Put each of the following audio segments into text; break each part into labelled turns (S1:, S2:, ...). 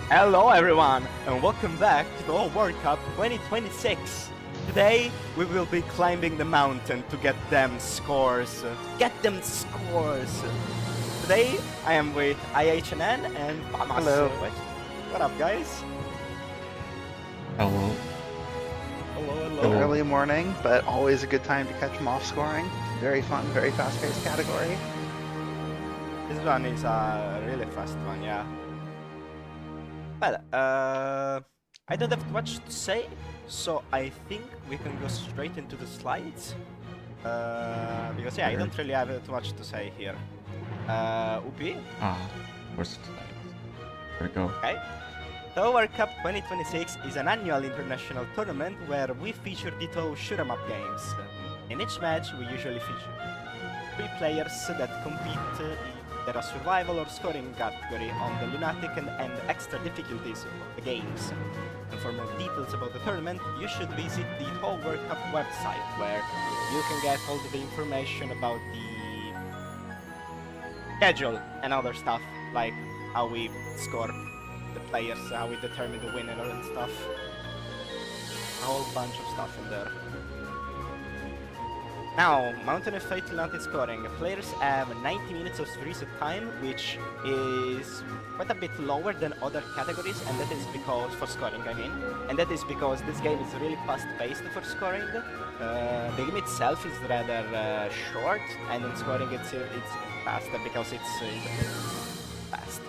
S1: Hello everyone, and welcome back to the World Cup 2026. Today we will be climbing the mountain to get them scores. Today I am with IHNN and Famas.
S2: Hello.
S1: What up, guys?
S3: Hello.
S1: Hello.
S2: Early morning, but always a good time to catch MoF scoring. Very fun, very fast-paced category.
S1: This one is a really fast one, yeah. Well, I don't have much to say, so I think we can go straight into the slides. Because yeah, I don't really have too much to say here. UP?
S3: First slides. Here we go.
S1: Okay. The World Cup 2026 is an annual international tournament where we feature the Touhou shoot'em up games. In each match, we usually feature 3 players that compete in either a survival or scoring category on the Lunatic and extra difficulties of the games. And for more details about the tournament, you should visit the Touhou World Cup website, where you can get all the information about the schedule and other stuff, like how we score the players, how we determine the winner and stuff. A whole bunch of stuff in there. Now, Mountain of Fate Lunatic scoring. Players have 90 minutes of reset time, which is quite a bit lower than other categories, and that is because, for scoring I mean, and that is because this game is really fast-paced for scoring. The game itself is rather short, and in scoring it's faster because it's fast.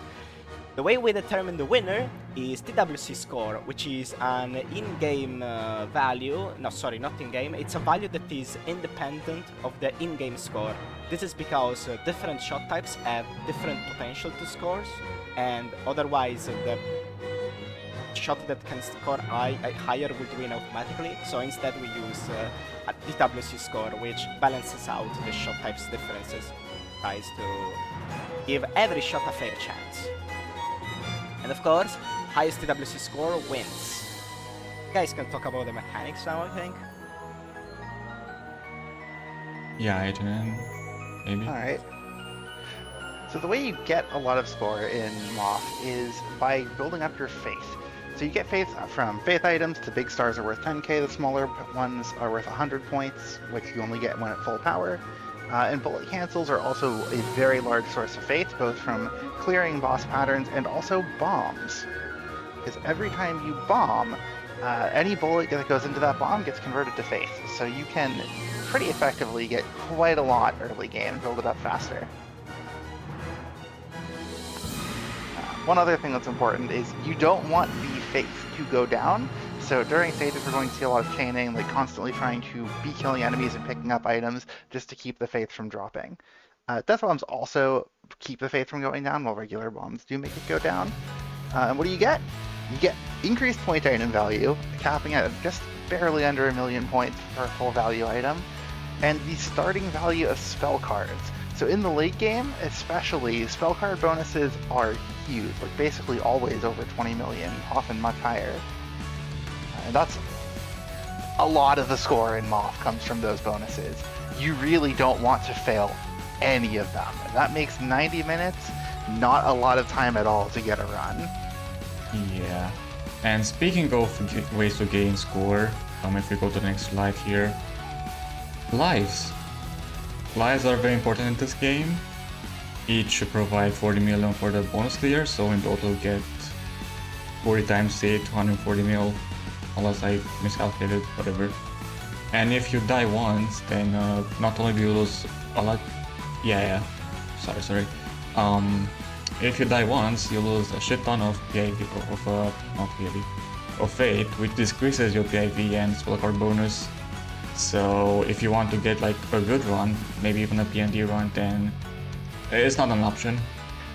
S1: The way we determine the winner is TWC score, which is an in-game value. No, sorry, not in-game. It's a value that is independent of the in-game score. This is because different shot types have different potential to scores, and otherwise the shot that can score higher would win automatically. So instead we use a TWC score, which balances out the shot types differences, tries to give every shot a fair chance. And of course, highest TWC score wins. You guys can talk about the mechanics now, I think.
S3: Yeah, IHNN, maybe.
S2: Alright. So the way you get a lot of score in MoF is by building up your faith. So you get faith from faith items. The big stars are worth 10k, the smaller ones are worth 100 points, which you only get when at full power. And bullet cancels are also a very large source of faith, both from clearing boss patterns and also bombs. Because every time you bomb, any bullet that goes into that bomb gets converted to faith. So you can pretty effectively get quite a lot early game and build it up faster. One other thing that's important is you don't want the faith to go down. So during stages we're going to see a lot of chaining, like constantly trying to be killing enemies and picking up items just to keep the faith from dropping. Death bombs also keep the faith from going down, while regular bombs do make it go down. And what do you get? You get increased point item value, capping at just barely under 1 million points per full value item, and the starting value of spell cards. So in the late game, especially, spell card bonuses are huge, like basically always over 20 million, often much higher. And that's a lot of the score in MoF comes from those bonuses. You really don't want to fail any of them. That makes 90 minutes not a lot of time at all to get a run.
S3: Yeah. And speaking of ways to gain score, if we go to the next slide here. Lives. Lives are very important in this game. Each provide 40 million for the bonus clear, so in total get 40 times 8, 240 mil. Unless I miscalculated, whatever. And if you die once, then not only do you lose a lot... Yeah. Sorry. If you die once, you lose a shit ton of PIV, of Fate, which decreases your PIV and spell card bonus. So if you want to get like a good run, maybe even a PND run, then it's not an option.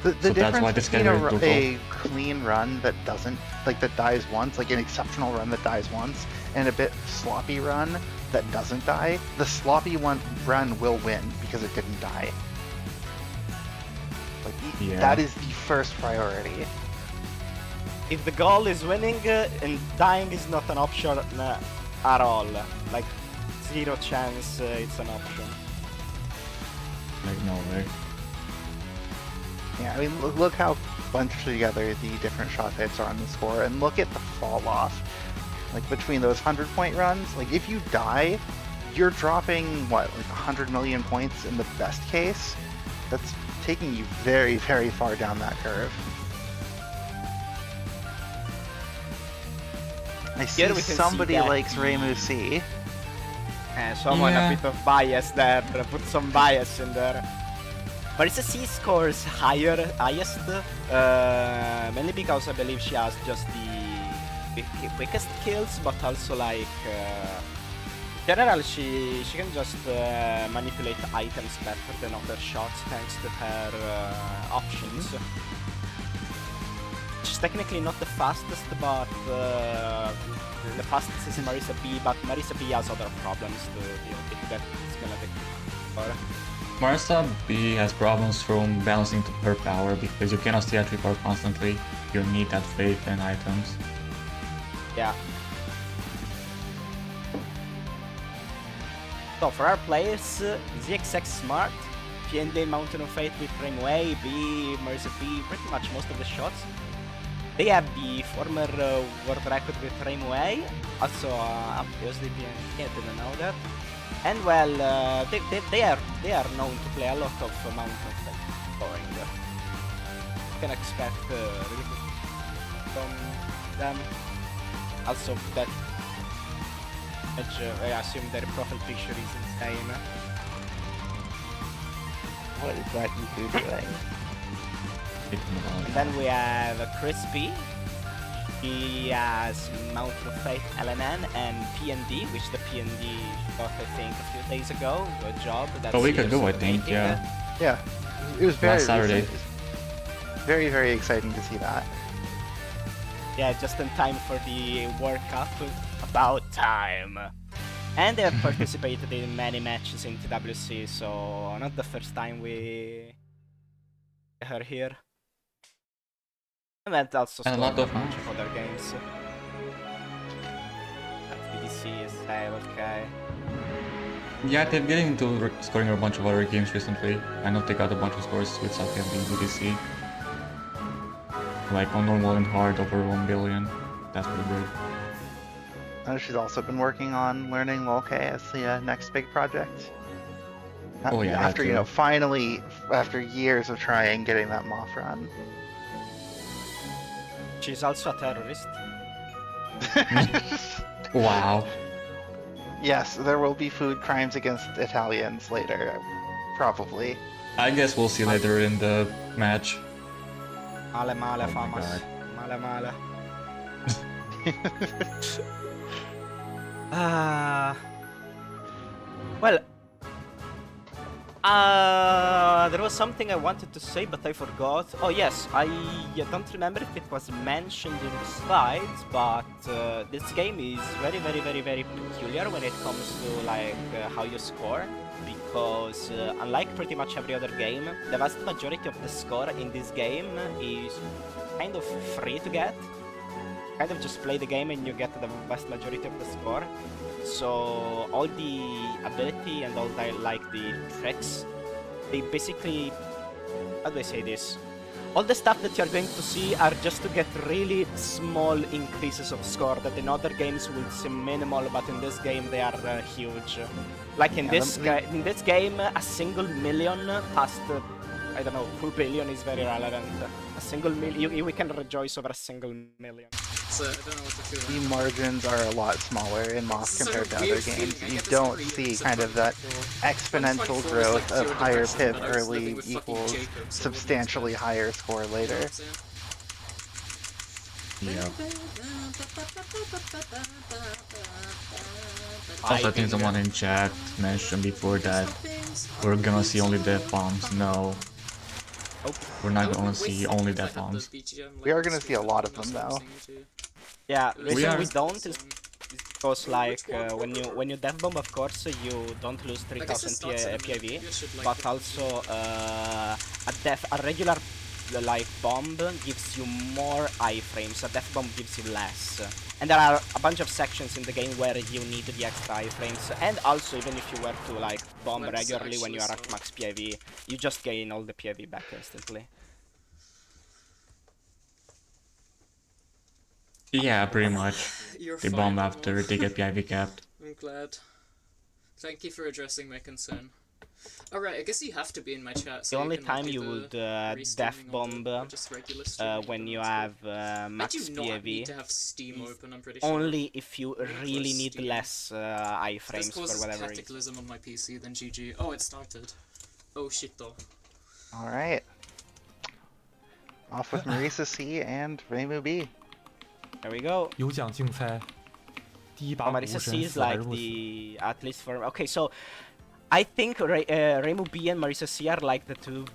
S2: The
S3: so
S2: difference
S3: that's why this
S2: between
S3: category
S2: a clean run that doesn't, like that dies once, like an exceptional run that dies once, and a bit sloppy run that doesn't die, the sloppy run will win because it didn't die. Like, that is the first priority.
S1: If the goal is winning and dying is not an option at all, like 0 chance it's an option.
S3: Like no way.
S2: Yeah, I mean, look how bunched together the different shot types are on the score, and look at the fall off. Like, between those 100-point runs, like, if you die, you're dropping, what, like 100 million points in the best case? That's taking you very, very far down that curve. I see
S1: Here we can
S2: somebody
S1: see that
S2: likes Reimu C.
S1: Someone
S3: Yeah.
S1: a bit of bias there, put some bias in there. Marisa C scores highest, mainly because I believe she has just the quickest kills, but also like in general she can just manipulate items better than other shots thanks to her options. She's technically not the fastest, but the fastest is Marisa B, but Marisa B has other problems to deal with that it's gonna take her.
S3: Marisa B has problems from balancing to her power because you cannot stay at 3 power constantly. You need that faith and items.
S1: Yeah. So for our players, zxxsmart, PND Mountain of Fate with Rimway, B, Marisa B, pretty much most of the shots. They have the former world record with Rimway, also obviously PND, I didn't know that. And well, they are known to play a lot of Mountain of Fate scoring. You can expect really good from them. Also, that I assume their profile picture is insane.
S2: What is that you doing?
S1: And then we have Crispy. He has Mountain of Fate LNN and PND, which the PND got I think a few days ago. Good job. That's
S3: A week ago, I think, yeah.
S2: Yeah, it was very
S3: Last Saturday.
S2: Very, very exciting to see that.
S1: Yeah, just in time for the World Cup. About time. And they have participated in many matches in TWC, so not the first time we her here. And that also
S3: And a lot
S1: scored
S3: of
S1: bunch of other games. BDC is okay.
S3: Yeah, they're getting into scoring a bunch of other games recently. I know they got a bunch of scores with Saki and BDC. Like on normal and hard over 1 billion. That's pretty good.
S2: I know she's also been working on learning LOLK as the next big project.
S3: Oh yeah, that
S2: After, you
S3: too.
S2: know, finally, after years of trying, getting that MoF run.
S1: She's also a terrorist.
S3: Wow.
S2: Yes, there will be food crimes against Italians later, probably.
S3: I guess we'll see later in the match.
S1: Male male
S3: Oh my
S1: famas.
S3: God.
S1: Male male. Well, there was something I wanted to say, but I forgot. Oh yes, I don't remember if it was mentioned in the slides, but this game is very, very, very, very peculiar when it comes to like how you score, because unlike pretty much every other game, the vast majority of the score in this game is kind of free to get. Kind of just play the game and you get the vast majority of the score. So all the ability and all the tricks, they basically, how do I say this? All the stuff that you're going to see are just to get really small increases of score that in other games would seem minimal, but in this game they are huge. Like in this game, a single million past I don't know, 2 billion is very relevant. A single million, we can rejoice over a single million.
S4: So I don't know what to do.
S2: The margins are a lot smaller in MoF compared to other games. You don't see kind of that exponential growth of higher pip early equals substantially higher score later.
S3: Yep. Also, I think someone in chat mentioned before that we're gonna see only death bombs. No. We're not gonna see only death bombs.
S2: We are gonna see a lot of them though.
S1: Yeah, the reason
S3: are.
S1: we don't is because like when you death bomb, of course you don't lose 3000 PIV, but also a regular like bomb gives you more iframes. A death bomb gives you less. And there are a bunch of sections in the game where you need the extra iframes, and also even if you were to like bomb regularly when you are at max PIV, you just gain all the PIV back instantly.
S3: Yeah, pretty much.
S4: You're
S3: They
S4: fine,
S3: bomb after
S4: Wolf.
S3: they get PIV capped.
S4: I'm glad. Thank you for addressing my concern. Alright, I guess you have to be in my chat. So
S1: The only
S4: you can
S1: time
S4: do
S1: you
S4: the
S1: would
S4: restreaming
S1: death
S4: or
S1: bomb
S4: just regular streaming,
S1: when
S4: but
S1: you
S4: that's
S1: have
S4: good. I
S1: max
S4: do not need
S1: PIV
S4: to have Steam open, I'm pretty sure.
S1: only if you really
S4: Close
S1: need
S4: Steam.
S1: less
S4: If this
S1: iframes for
S4: causes
S1: whatever reason.
S4: cataclysm on my PC, then GG. Oh, it started. Oh shit though.
S2: All right. Off with Marisa C and Reimu B.
S1: There we go.
S5: 有奖竞猜，第一把
S1: Oh,
S5: 武
S1: Marisa
S5: 神
S1: C is
S5: 死而
S1: like
S5: 不死。
S1: the at least for okay. So I think Reimu B and Marisa C are like the two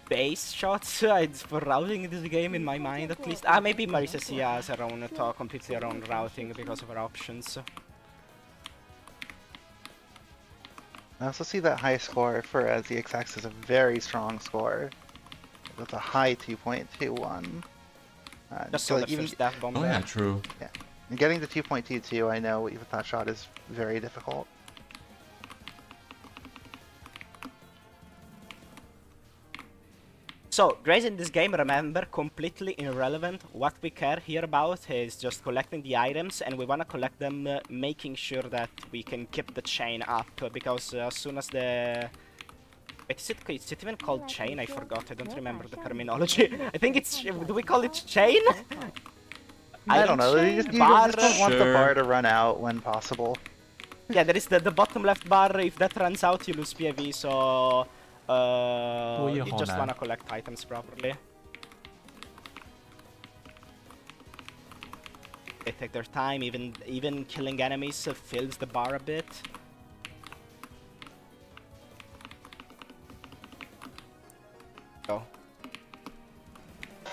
S1: base shots for routing in this game in my mind at least. Maybe Marisa C has her own completely her own routing because of her options.
S2: I also see that high score for ZXX is a very strong score. With a high 2.21.
S1: Just
S2: so
S1: on
S2: like
S1: the
S2: even
S1: first death bomb.
S3: Oh yeah, true.
S2: and getting to 2.22, I know with that shot is very difficult.
S1: So, Grays in this game, remember, completely irrelevant. What we care here about is just collecting the items, and we want to collect them, making sure that we can keep the chain up, because as soon as the... Wait, is it even called chain? I forgot, I don't remember the terminology. I think it's... Do we call it chain?
S2: I don't know, you just
S1: bar?
S2: don't want the
S3: Sure.
S2: bar to run out when possible.
S1: Yeah, there is the bottom left bar. If that runs out, you lose PIV, so... you just
S5: man.
S1: want to collect items properly. They take their time, even killing enemies fills the bar a bit. So,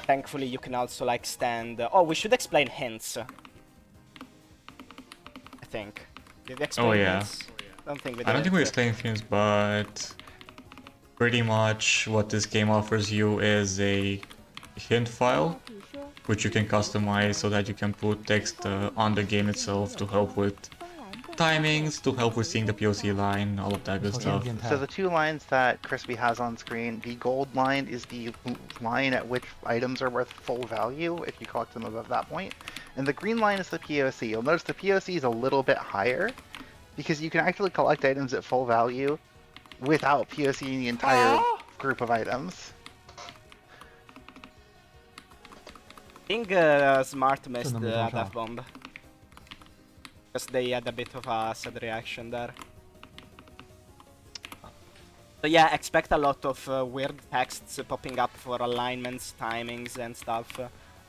S1: thankfully you can also like stand... oh, we should explain hints. I think. Did we explain
S3: yeah.
S1: hints? Don't think we did.
S3: I don't think we explained things, but pretty much what this game offers you is a hint file, which you can customize so that you can put text on the game itself to help with timings, to help with seeing the POC line, all of that good stuff.
S2: So the two lines that Crispy has on screen, the gold line is the line at which items are worth full value if you collect them above that point. And the green line is the POC. You'll notice the POC is a little bit higher because you can actually collect items at full value without POCing the entire group of items.
S1: I think Smart missed the death bomb. Because they had a bit of a sad reaction there. So yeah, expect a lot of weird texts popping up for alignments, timings and stuff.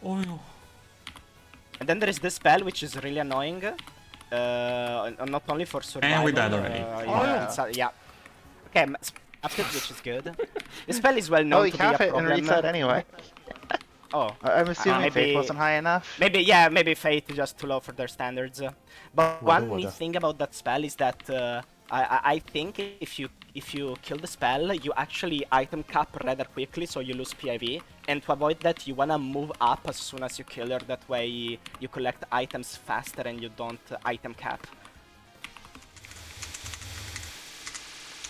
S3: Oh, no.
S1: And then there is this spell which is really annoying. Not only for survival.
S3: And we died already.
S1: Yeah. Okay, after which is good. This spell is well known
S2: Oh, you
S1: to be a
S2: have it and
S1: problem.
S2: reset anyway.
S1: Oh.
S2: I'm assuming
S1: maybe-
S2: Faith wasn't high enough.
S1: Maybe Fate is just too low for their standards. But one neat thing about that spell is that I think if you kill the spell, you actually item cap rather quickly, so you lose PIV. And to avoid that, you wanna move up as soon as you kill her. That way, you collect items faster and you don't item cap.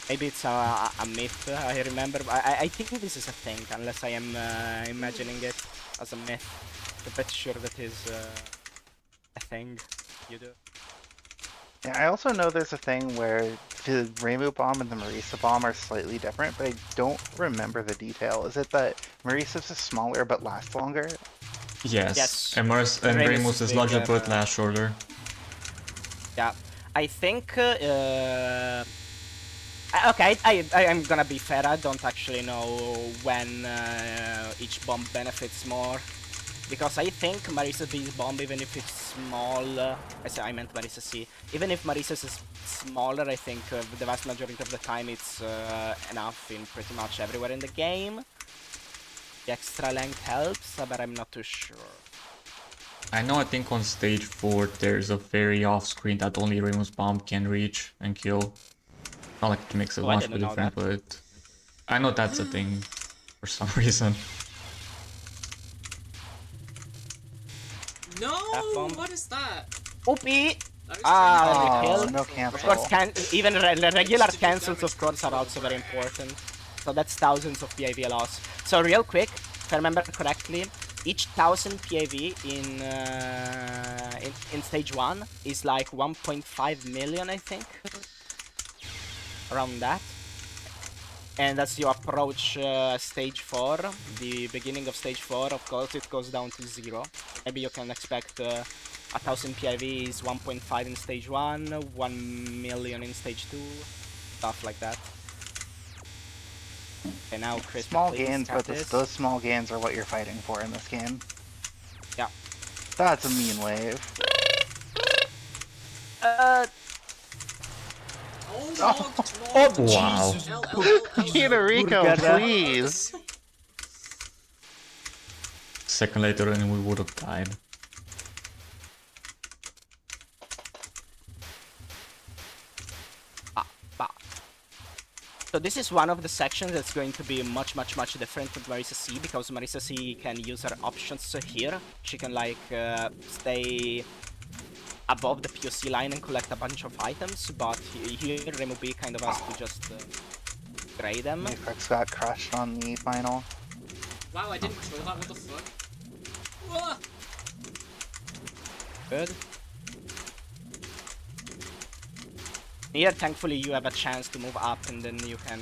S1: Maybe it's a myth. I remember. I think this is a thing, unless I am imagining it as a myth. I'm pretty sure that is a thing you do.
S2: Yeah, I also know there's a thing where the Reimu bomb and the Marisa bomb are slightly different, but I don't remember the detail. Is it that Marisa's is smaller but lasts longer?
S3: Yes.
S1: Yes.
S3: And
S1: Reimus
S3: Reimus is
S1: is
S3: larger
S1: bigger,
S3: but lasts shorter.
S1: Yeah, I think. Okay, I'm gonna be fair. I don't actually know when each bomb benefits more, because I think Marisa B's bomb, even if it's small, I meant Marisa C. Even if Marisa's is smaller, I think the vast majority of the time it's enough in pretty much everywhere in the game. The extra length helps, but I'm not too sure.
S3: I know, I think on stage 4 there's a fairy off screen that only Reimus bomb can reach and kill. Not like it makes it
S1: Oh, I
S3: much
S1: didn't know
S3: different,
S1: that.
S3: but I know that's a thing for some reason.
S4: No!
S1: bomb.
S4: What is that?
S1: Oopie!
S4: That was
S1: Ah,
S4: strange.
S1: kill.
S2: no
S1: Of
S2: cancel.
S1: course, even regular cancels, of course, are also very important. So that's thousands of PIV loss. So real quick, if I remember correctly, each 1000 PAV in stage 1 is like 1.5 million, I think. Around that. And as you approach stage 4, the beginning of stage 4, of course, it goes down to 0. Maybe you can expect 1000 PIV is 1.5 in stage 1, 1 million in stage 2, stuff like that. Okay, now Chris,
S2: Small
S1: please
S2: gains,
S1: cut
S2: but
S1: this.
S2: those small gains are what you're fighting for in this game.
S1: Yeah.
S2: That's a mean wave.
S1: Oh,
S3: Wow.
S1: Jesus!
S2: Rico,
S1: Burger.
S2: please!
S3: Second later and we would have died.
S1: So this is one of the sections that's going to be much different with Marisa C, because Marisa C can use her options here. She can like stay above the POC line and collect a bunch of items, but here Remu B kind of has to just grade them.
S2: Matrix got crushed on the final.
S4: Wow, I didn't kill that, what the fuck? Whoa!
S1: Good. Here, thankfully, you have a chance to move up, and then you can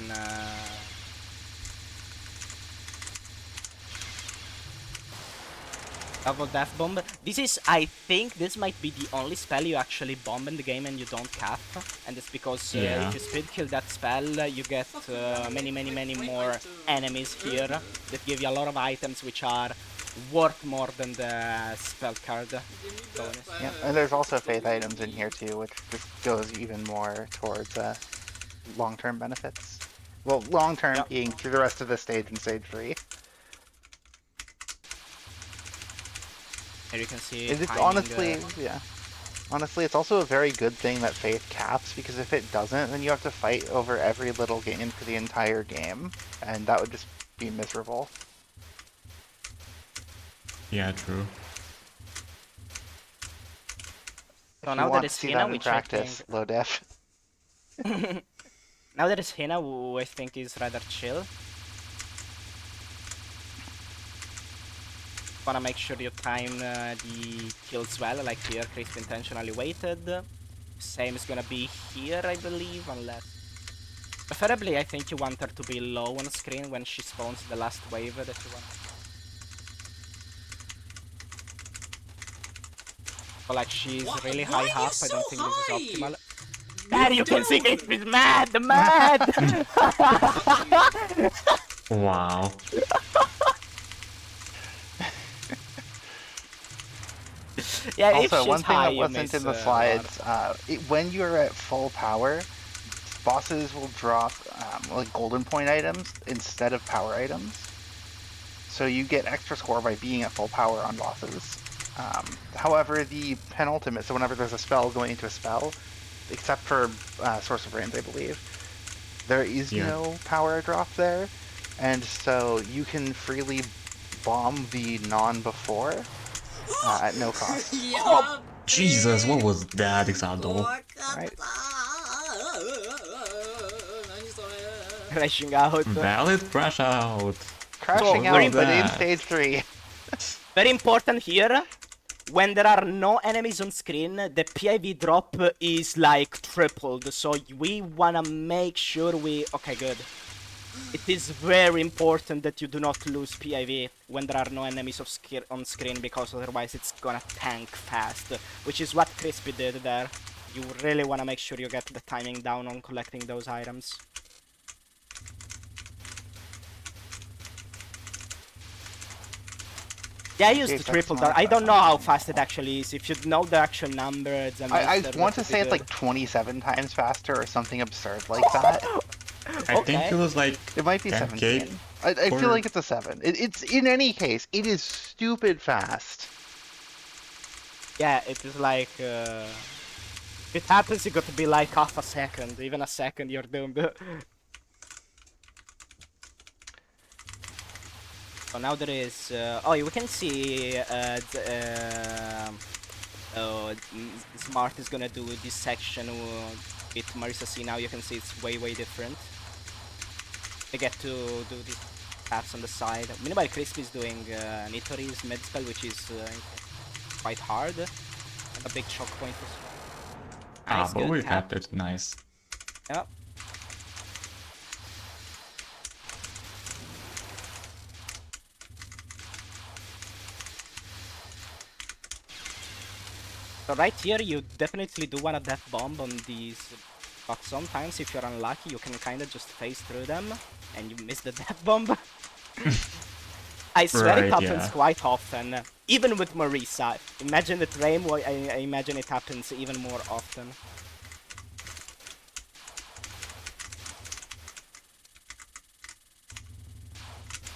S1: double death bomb. This is, I think, this might be the only spell you actually bomb in the game and you don't cap, and it's because if you speed kill that spell, you get many more enemies here that give you a lot of items which are worth more than the spell card bonus.
S2: Yeah, and there's also faith items in here too, which just goes even more towards long-term benefits. Well, long-term being through the rest of the stage in stage 3.
S1: Here you can see
S2: It's honestly, honestly, it's also a very good thing that faith caps, because if it doesn't, then you have to fight over every little gain for the entire game, and that would just be miserable.
S3: Yeah, true.
S1: So
S2: If
S1: now
S2: you
S1: that
S2: want
S1: it's
S2: to see
S1: Hina,
S2: that in
S1: we
S2: practice, low def.
S1: Now that it's Hina, who I think is rather chill. Wanna make sure you time the kills well, like here Crisp intentionally waited. Same is gonna be here, I believe, unless... Preferably, I think you want her to be low on screen when she spawns the last wave that you want. But like, she's really high up, I don't think this is optimal. There you can see Crisp is mad! Mad!
S3: Wow.
S1: Yeah,
S2: Also,
S1: if
S2: one
S1: she's
S2: thing
S1: high,
S2: that
S1: you
S2: wasn't
S1: miss
S2: in the slides, when you're at full power, bosses will drop like golden point items instead of power items. So you get extra score by being at full power on bosses. However, the penultimate, so whenever there's a spell going into a spell, except for Source of Brains, I believe, there is no power drop there, and so you can freely bomb the non-before at no cost.
S3: Jesus, what was that, Exaldo?
S2: Right.
S1: Crashing out.
S3: Valid crash out.
S2: Crashing
S1: very
S2: out, but in
S3: bad.
S2: stage 3.
S1: Very important here, when there are no enemies on screen, the PIV drop is like tripled, so we wanna make sure we... Okay, good. It is very important that you do not lose PIV when there are no enemies on screen, because otherwise it's gonna tank fast, which is what Crispy did there. You really wanna make sure you get the timing down on collecting those items. Yeah, I used the triple dart. I don't know how fast it actually is. If you know the actual number, then
S2: I want to say it's like 27 times faster or something absurd like that.
S3: I think it was like
S2: It might be
S3: 10K
S2: 17. I feel like it's a 7. It's in any case, it is stupid fast.
S1: Yeah, it is like... if it happens, you got to be like half a second. Even a second, you're doomed. So now there is... oh, we can see... Smart is gonna do this section with Marisa C. Now you can see it's way different. They get to do this taps on the side. Meanwhile, Crispy is doing Nitori's mid spell, which is quite hard. And a big choke point as well. Nice,
S3: but
S1: good
S3: we
S1: tap.
S3: got it. Nice.
S1: Yep. So right here, you definitely do want a death bomb on these, but sometimes if you're unlucky, you can kind of just phase through them, and you miss the death bomb. I swear it
S3: Right,
S1: happens
S3: yeah.
S1: quite often, even with Marisa. Imagine with Rain, I imagine it happens even more often.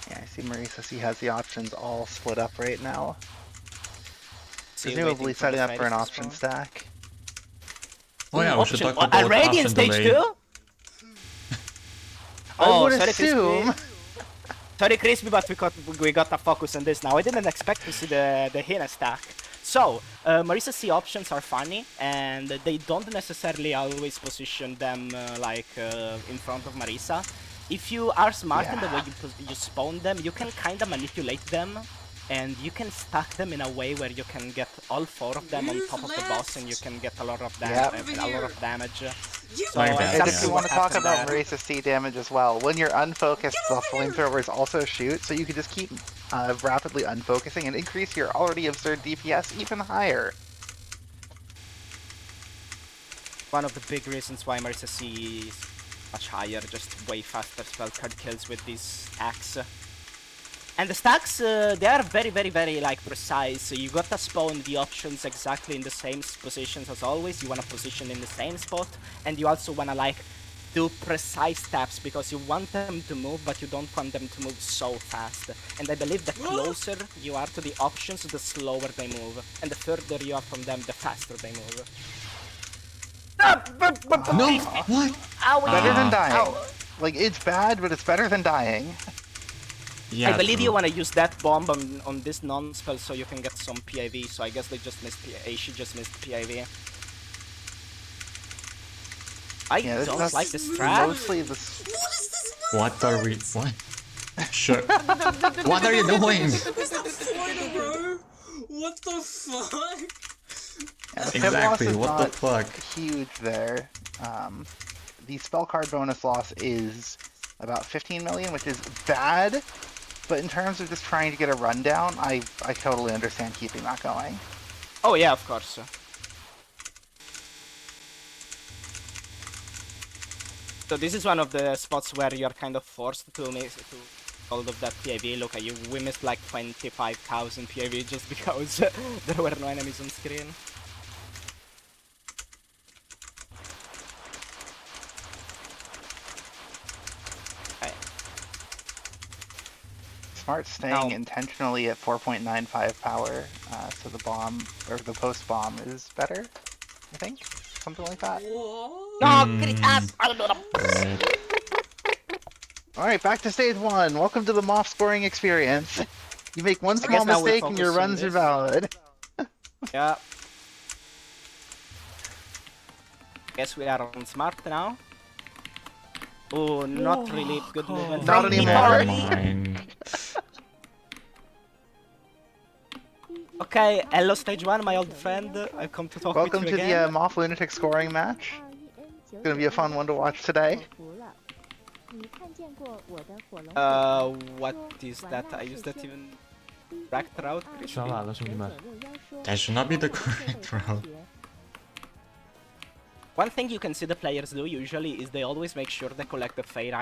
S2: Yeah, I see Marisa. He has the options all split up right now.
S1: So you're
S2: Presumably
S1: waiting for
S2: setting
S1: the
S2: up for an
S1: fairies to
S2: option
S1: spawn.
S2: stack.
S3: Oh yeah,
S1: Ooh,
S3: we should
S1: option-
S3: talk
S1: a
S3: about
S1: Radiant
S3: option
S1: stage
S3: delay.
S1: 2?
S2: I would
S1: sorry,
S2: assume.
S1: Crispy. Sorry, Crispy, but we got to focus on this now. I didn't expect to see the Hina stack. So, Marisa C options are funny, and they don't necessarily always position them in front of Marisa. If you are smart in the way you spawn them, you can kind of manipulate them, and you can stack them in a way where you can get all 4 of them on
S4: Move
S1: top of the
S4: left.
S1: boss, and you can get a lot of
S2: Yep.
S1: damage.
S4: You
S1: So
S3: Like that,
S2: And if
S1: exactly
S2: you
S3: yeah.
S2: want
S1: what
S2: to talk
S1: happened
S2: about
S1: there.
S2: Marisa C damage as well, when you're unfocused,
S4: Get
S2: the
S4: over here!
S2: flamethrowers also shoot, so you can just keep rapidly unfocusing and increase your already absurd DPS even higher.
S1: One of the big reasons why Marisa C is much higher, just way faster spell card kills with these stacks. And the stacks, they are very, very, very precise. So you gotta spawn the options exactly in the same positions as always. You wanna position in the same spot, and you also wanna do precise taps because you want them to move, but you don't want them to move so fast. And I believe the closer you are to the options, the slower they move, and the further you are from them, the faster they move.
S3: No! What?
S1: Owie.
S2: Better than dying.
S1: Ow.
S2: Like, it's bad, but it's better than dying.
S3: Yeah,
S1: I believe
S3: true.
S1: you want to use that bomb on this non-spell so you can get some PIV, so I guess they just missed she just missed PIV. I
S2: Yeah,
S1: don't
S2: that's
S1: like this strat.
S2: mostly the...
S4: What is this?
S3: What are we... What? Sure. What are you doing?
S4: Is that 4 in a row? What the fuck?
S2: Yeah, the hit loss
S3: Exactly,
S2: is
S3: what the
S2: not
S3: fuck?
S2: huge there. The spell card bonus loss is about 15 million, which is bad, but in terms of just trying to get a rundown, I totally understand keeping that going.
S1: Oh yeah, of course. So this is one of the spots where you're kind of forced to make all of that PIV. Look, we missed like 25,000 PIV just because there were no enemies on screen.
S2: Smart staying intentionally at 4.95 power, so the bomb, or the post bomb is better, I think? Something like that.
S3: Right.
S2: Alright, back to stage 1. Welcome to the MoF scoring experience. You make one small
S1: now we'll
S2: mistake and your
S1: focus on
S2: runs are
S1: this.
S2: valid.
S1: Yeah. Guess we are on smart now. Oh, not really good movement.
S2: Not
S1: from
S2: anymore.
S3: Never
S1: Nitori.
S3: mind.
S1: Okay, hello stage 1, my old friend. I've come to talk
S2: Welcome
S1: with
S2: to
S1: you
S2: the
S1: again.
S2: MoF Lunatic scoring match. It's gonna be a fun one to watch today.
S1: What is that? Is that even correct route?
S5: 上晚了，兄弟们。
S3: That should not be the correct route.
S1: One thing you can see the players do usually is they always make sure they collect the fate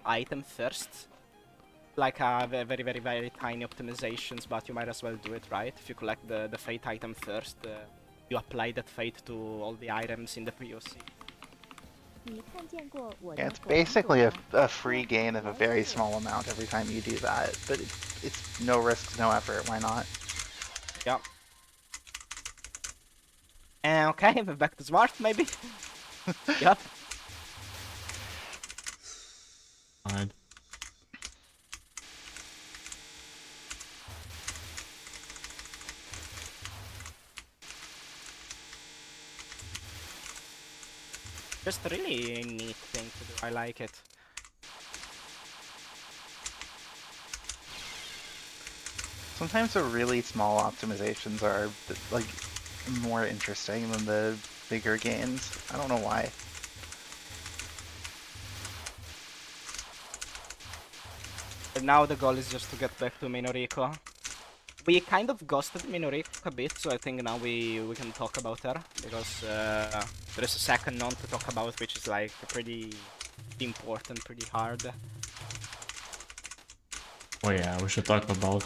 S1: item first. Like very, very, very tiny optimizations, but you might as well do it, right? If you collect the fate item first, you apply that fate to all the items in the POC.
S2: Yeah, it's basically a free gain of a very small amount every time you do that, but it's no risk, no effort, why not?
S1: Yeah. Okay, we're back to smart, maybe? Yep.
S3: Right.
S1: Just a really neat thing to do. I like it.
S2: Sometimes the really small optimizations are like more interesting than the bigger gains. I don't know why.
S1: But now the goal is just to get back to Minoriko. We kind of ghosted Minoriko a bit, so I think now we can talk about her, because there is a second non to talk about, which is like pretty important, pretty hard.
S3: Oh yeah, we should talk about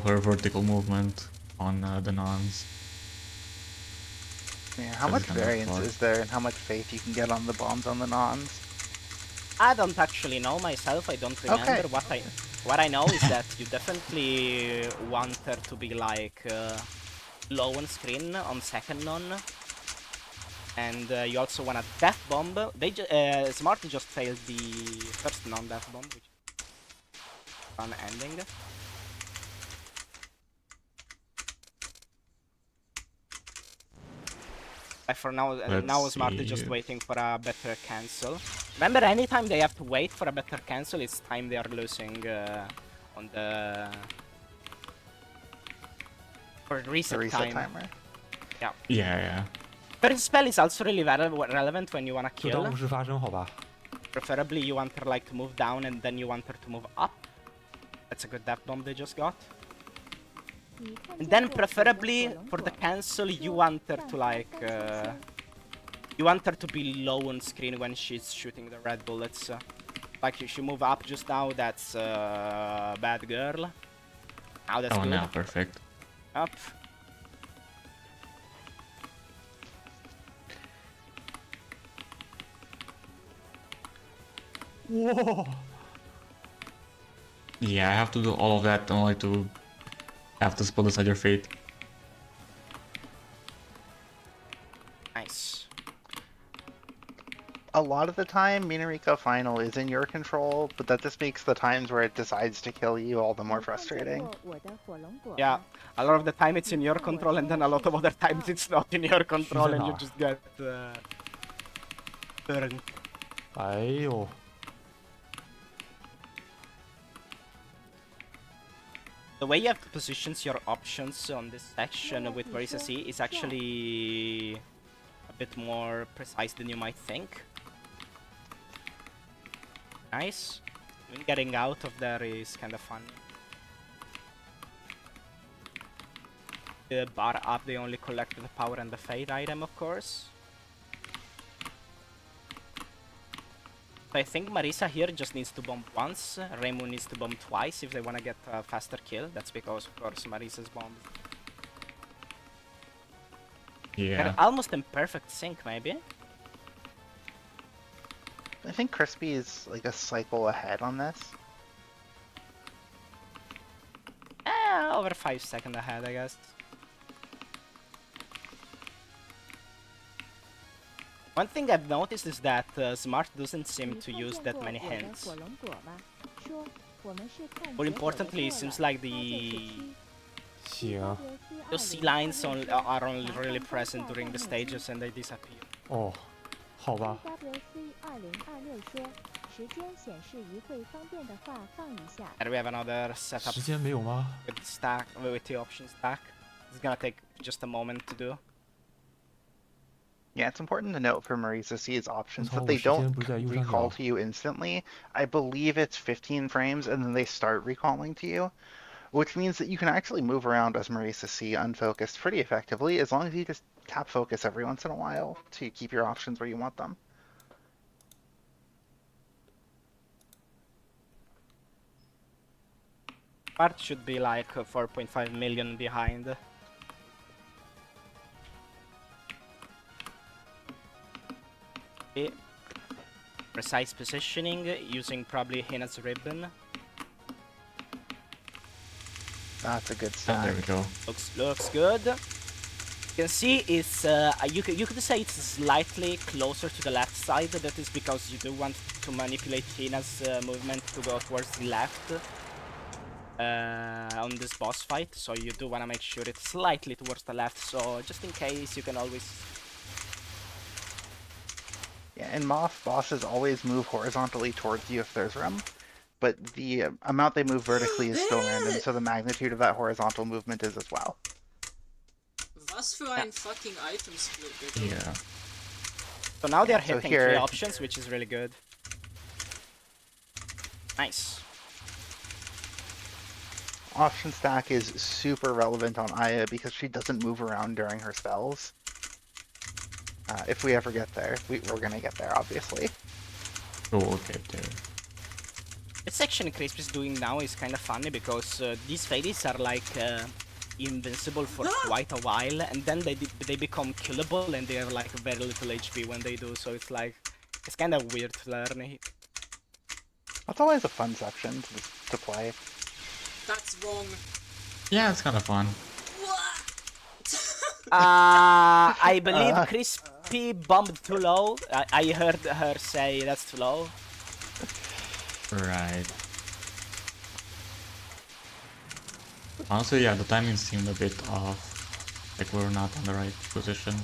S3: her vertical movement on the nuns.
S2: Yeah, how much variance is there and how much faith you can get on the bombs on the nons?
S1: I don't actually know myself, I don't remember.
S2: Okay.
S1: What I know is that you definitely want her to be like low on screen on second non. And you also want a death bomb. Smart just failed the first non-death bomb, which is fun ending. For now Smart is just waiting for a better cancel. Remember, anytime they have to wait for a better cancel, it's time they are losing on the reset
S2: timer.
S1: Yeah.
S3: Yeah.
S1: First spell is also really relevant when you wanna kill.
S5: 就当无事发生，好吧？
S1: Preferably you want her like to move down and then you want her to move up. That's a good death bomb they just got. And then preferably for the cancel you want her to like you want her to be low on screen when she's shooting the red bullets. Like if you move up just now, that's bad girl. Now that's good.
S3: Oh, now perfect.
S1: Up.
S5: Whoa!
S3: Yeah, I have to do all of that only to have to spell decide your fate.
S1: Nice.
S2: A lot of the time, Minoriko Final is in your control, but that just makes the times where it decides to kill you all the more frustrating.
S1: Yeah, a lot of the time it's in your control, and then a lot of other times it's not in your control, and you just get burned.
S5: 哎呦！
S1: The way you have to position your options on this section with Marisa C is actually a bit more precise than you might think. Nice. Even getting out of there is kind of fun. The bar up, they only collect the power and the fade item, of course. I think Marisa here just needs to bomb once, Reimu needs to bomb twice if they want to get a faster kill. That's because, of course, Marisa's bombs.
S3: Yeah.
S1: They're almost in perfect sync, maybe.
S2: I think Crispy is like a cycle ahead on this.
S1: Over 5 seconds ahead, I guess. One thing I've noticed is that Smart doesn't seem to use that many hints. More importantly, it seems like those C lines are only really present during the stages and they disappear.
S5: 哦，好吧。
S1: And we have another setup
S5: 时间没有吗？
S1: with the option stack. It's gonna take just a moment to do.
S2: Yeah, it's important to note for Marisa C's options that
S5: Oh,
S2: they
S5: shit,
S2: don't
S5: but that you don't
S2: recall
S5: know.
S2: to you instantly. I believe it's 15 frames and then they start recalling to you, which means that you can actually move around as Marisa C unfocused pretty effectively as long as you just tap focus every once in a while to keep your options where you want them.
S1: Part should be like 4.5 million behind. Okay. Precise positioning using probably Hina's ribbon.
S2: That's a good
S3: And
S2: stack.
S3: there we go.
S1: Looks good. You can see it's you could say it's slightly closer to the left side. That is because you do want to manipulate Hina's movement to go towards the left on this boss fight. So you do want to make sure it's slightly towards the left. So just in case, you can always.
S2: Yeah, in MoF, bosses always move horizontally towards you if there's room. but the amount they move vertically is still random, so the magnitude of that horizontal movement is as well.
S4: Was für ein fucking item split, Digga.
S3: Yeah.
S1: So now they're
S2: So
S1: hitting
S2: here-
S1: 3 options, which is really good. Nice.
S2: Option stack is super relevant on Aya because she doesn't move around during her spells. If we ever get there, we're gonna get there, obviously.
S3: Oh, we'll get there.
S1: The section Crisp is doing now is kind of funny because these fairies are like invincible for quite a while, and then they become killable, and they have like very little HP when they do. So it's like it's kind of weird to learn.
S2: That's always a fun section to play.
S4: That's wrong.
S3: Yeah, it's kind of fun.
S1: I believe Crispy bumped too low. I heard her say that's too low.
S3: Right. Honestly, yeah, the timing seemed a bit off. Like we're not on the right position.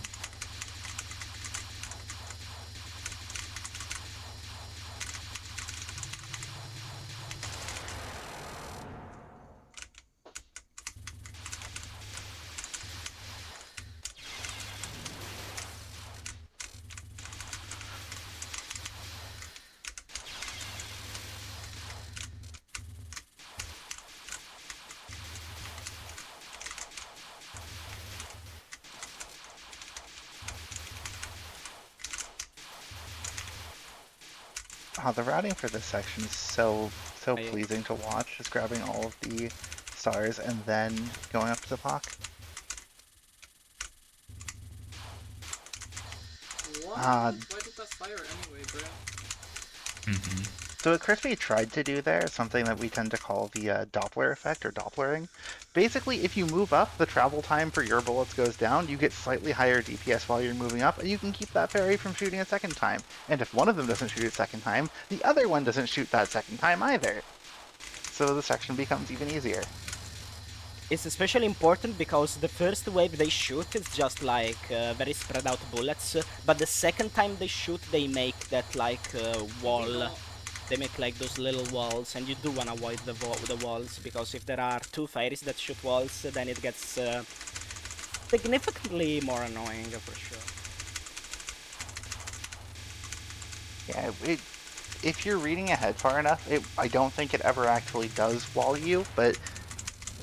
S2: The routing for this section is so
S1: Aye.
S2: pleasing to watch. Just grabbing all of the stars and then going up to the Puck.
S4: What? Why did that fire anyway, bro?
S2: So what Crispy tried to do there is something that we tend to call the Doppler effect or Dopplering. Basically, if you move up, the travel time for your bullets goes down, you get slightly higher DPS while you're moving up, and you can keep that fairy from shooting a second time. And if one of them doesn't shoot a second time, the other one doesn't shoot that second time either. So the section becomes even easier.
S1: It's especially important because the first wave they shoot is just like very spread out bullets, but the second time they shoot they make that like wall. They make like those little walls, and you do want to avoid the walls, because if there are 2 fairies that shoot walls, then it gets significantly more annoying for sure.
S2: Yeah, if you're reading ahead far enough, I don't think it ever actually does wall you, but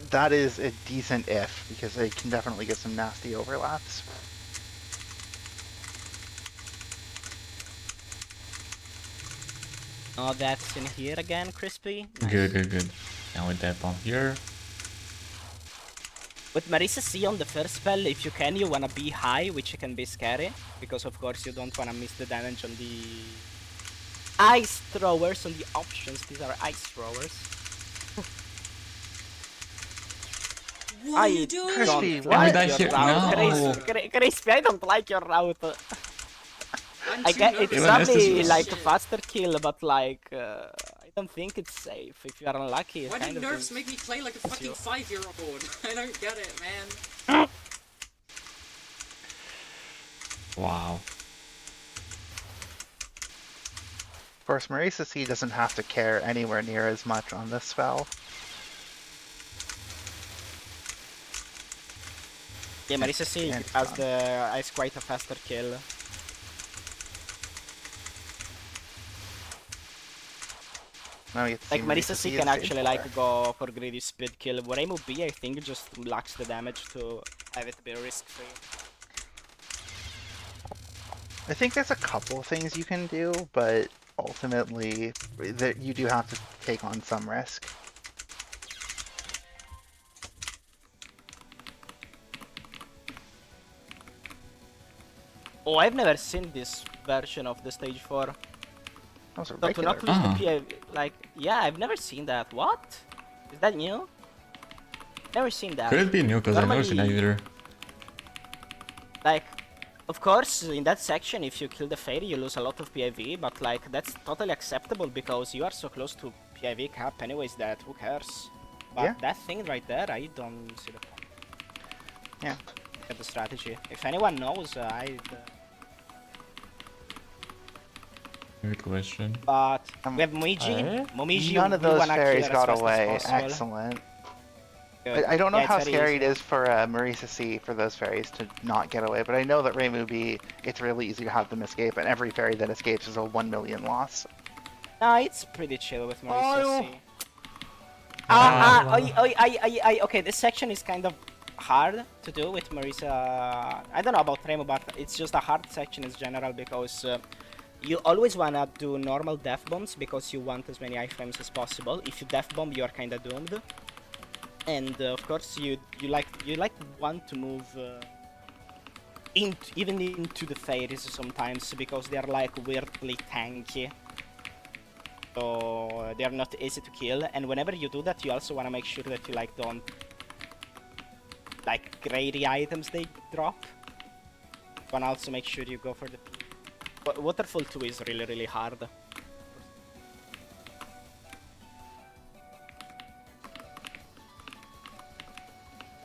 S2: that is a decent if, because it can definitely get some nasty overlaps.
S1: Oh, that's in here again, Crispy. Nice.
S3: Good. Now with that bomb here.
S1: With Marisa C on the first spell, if you can, you wanna be high, which can be scary, because of course you don't wanna miss the damage on the ice throwers, on the options. These are ice throwers.
S4: What are you doing?
S2: Crispy,
S1: Don't
S2: why
S1: like
S3: did I
S1: your
S3: hit-
S1: route.
S3: no.
S1: Crispy, I don't like your route.
S4: I'm
S1: I
S4: too
S1: get
S4: nervous
S1: it's
S3: Even
S4: to
S3: this
S1: probably
S3: is-
S1: like a
S4: shit.
S1: faster kill, but like I don't think it's safe. If you are unlucky, it
S4: Why
S1: kind
S4: do
S1: of
S4: nerfs
S1: is.
S4: make me play like a fucking
S1: you.
S4: 5-year-old? I don't get it, man.
S3: Wow.
S2: Of course, Marisa C doesn't have to care anywhere near as much on this spell.
S1: Yeah, Marisa C
S2: Yeah, it's
S1: has
S2: fun.
S1: is quite a faster kill.
S2: Now we get to see
S1: Like Marisa C can
S2: in
S1: actually
S2: stage
S1: like go for greedy speed kill. Waremu B I think just lacks the damage to have it be risk free.
S2: 4. I think there's a couple of things you can do, but ultimately that you do have to take on some risk.
S1: Oh, I've never seen this version of the stage 4.
S2: Those are
S1: So to not
S2: regular.
S1: lose
S3: Ah.
S1: the PA, like, yeah, I've never seen that. What? Is that new? Never seen that.
S3: Could it be new? Because I've never seen that
S1: Normally-
S3: either.
S1: Like, of course, in that section, if you kill the fairy, you lose a lot of PIV, but like, that's totally acceptable because you are so close to PIV cap anyways that who cares? But
S2: Yeah.
S1: that thing right there, I don't see the point.
S2: Yeah.
S1: At the strategy. If anyone knows,
S3: Good question.
S1: But we have Momiji. Momiji,
S2: None of
S1: we
S2: those
S1: wanna kill
S2: fairies
S1: her
S2: got
S1: as fast
S2: away.
S1: as possible.
S2: Excellent.
S1: Good.
S2: I don't know
S1: Yeah,
S2: how
S1: it's very
S2: scary
S1: easy.
S2: it is for Marisa C for those fairies to not get away, but I know that Reimu B, it's really easy to have them escape, and every fairy that escapes is a 1 million loss.
S1: Nah, it's pretty chill with Marisa
S5: Oh.
S1: C.
S5: Ah.
S1: Okay, this section is kind of hard to do with Marisa. I don't know about Remo, but it's just a hard section in general because you always wanna do normal death bombs because you want as many iframes as possible. If you death bomb, you are kinda doomed. And of course, you want to move even into the fairies sometimes because they are like weirdly tanky. So they are not easy to kill, and whenever you do that, you also want to make sure that you like don't like greedy items they drop. You want to also make sure you go for the Waterfall 2 is really hard.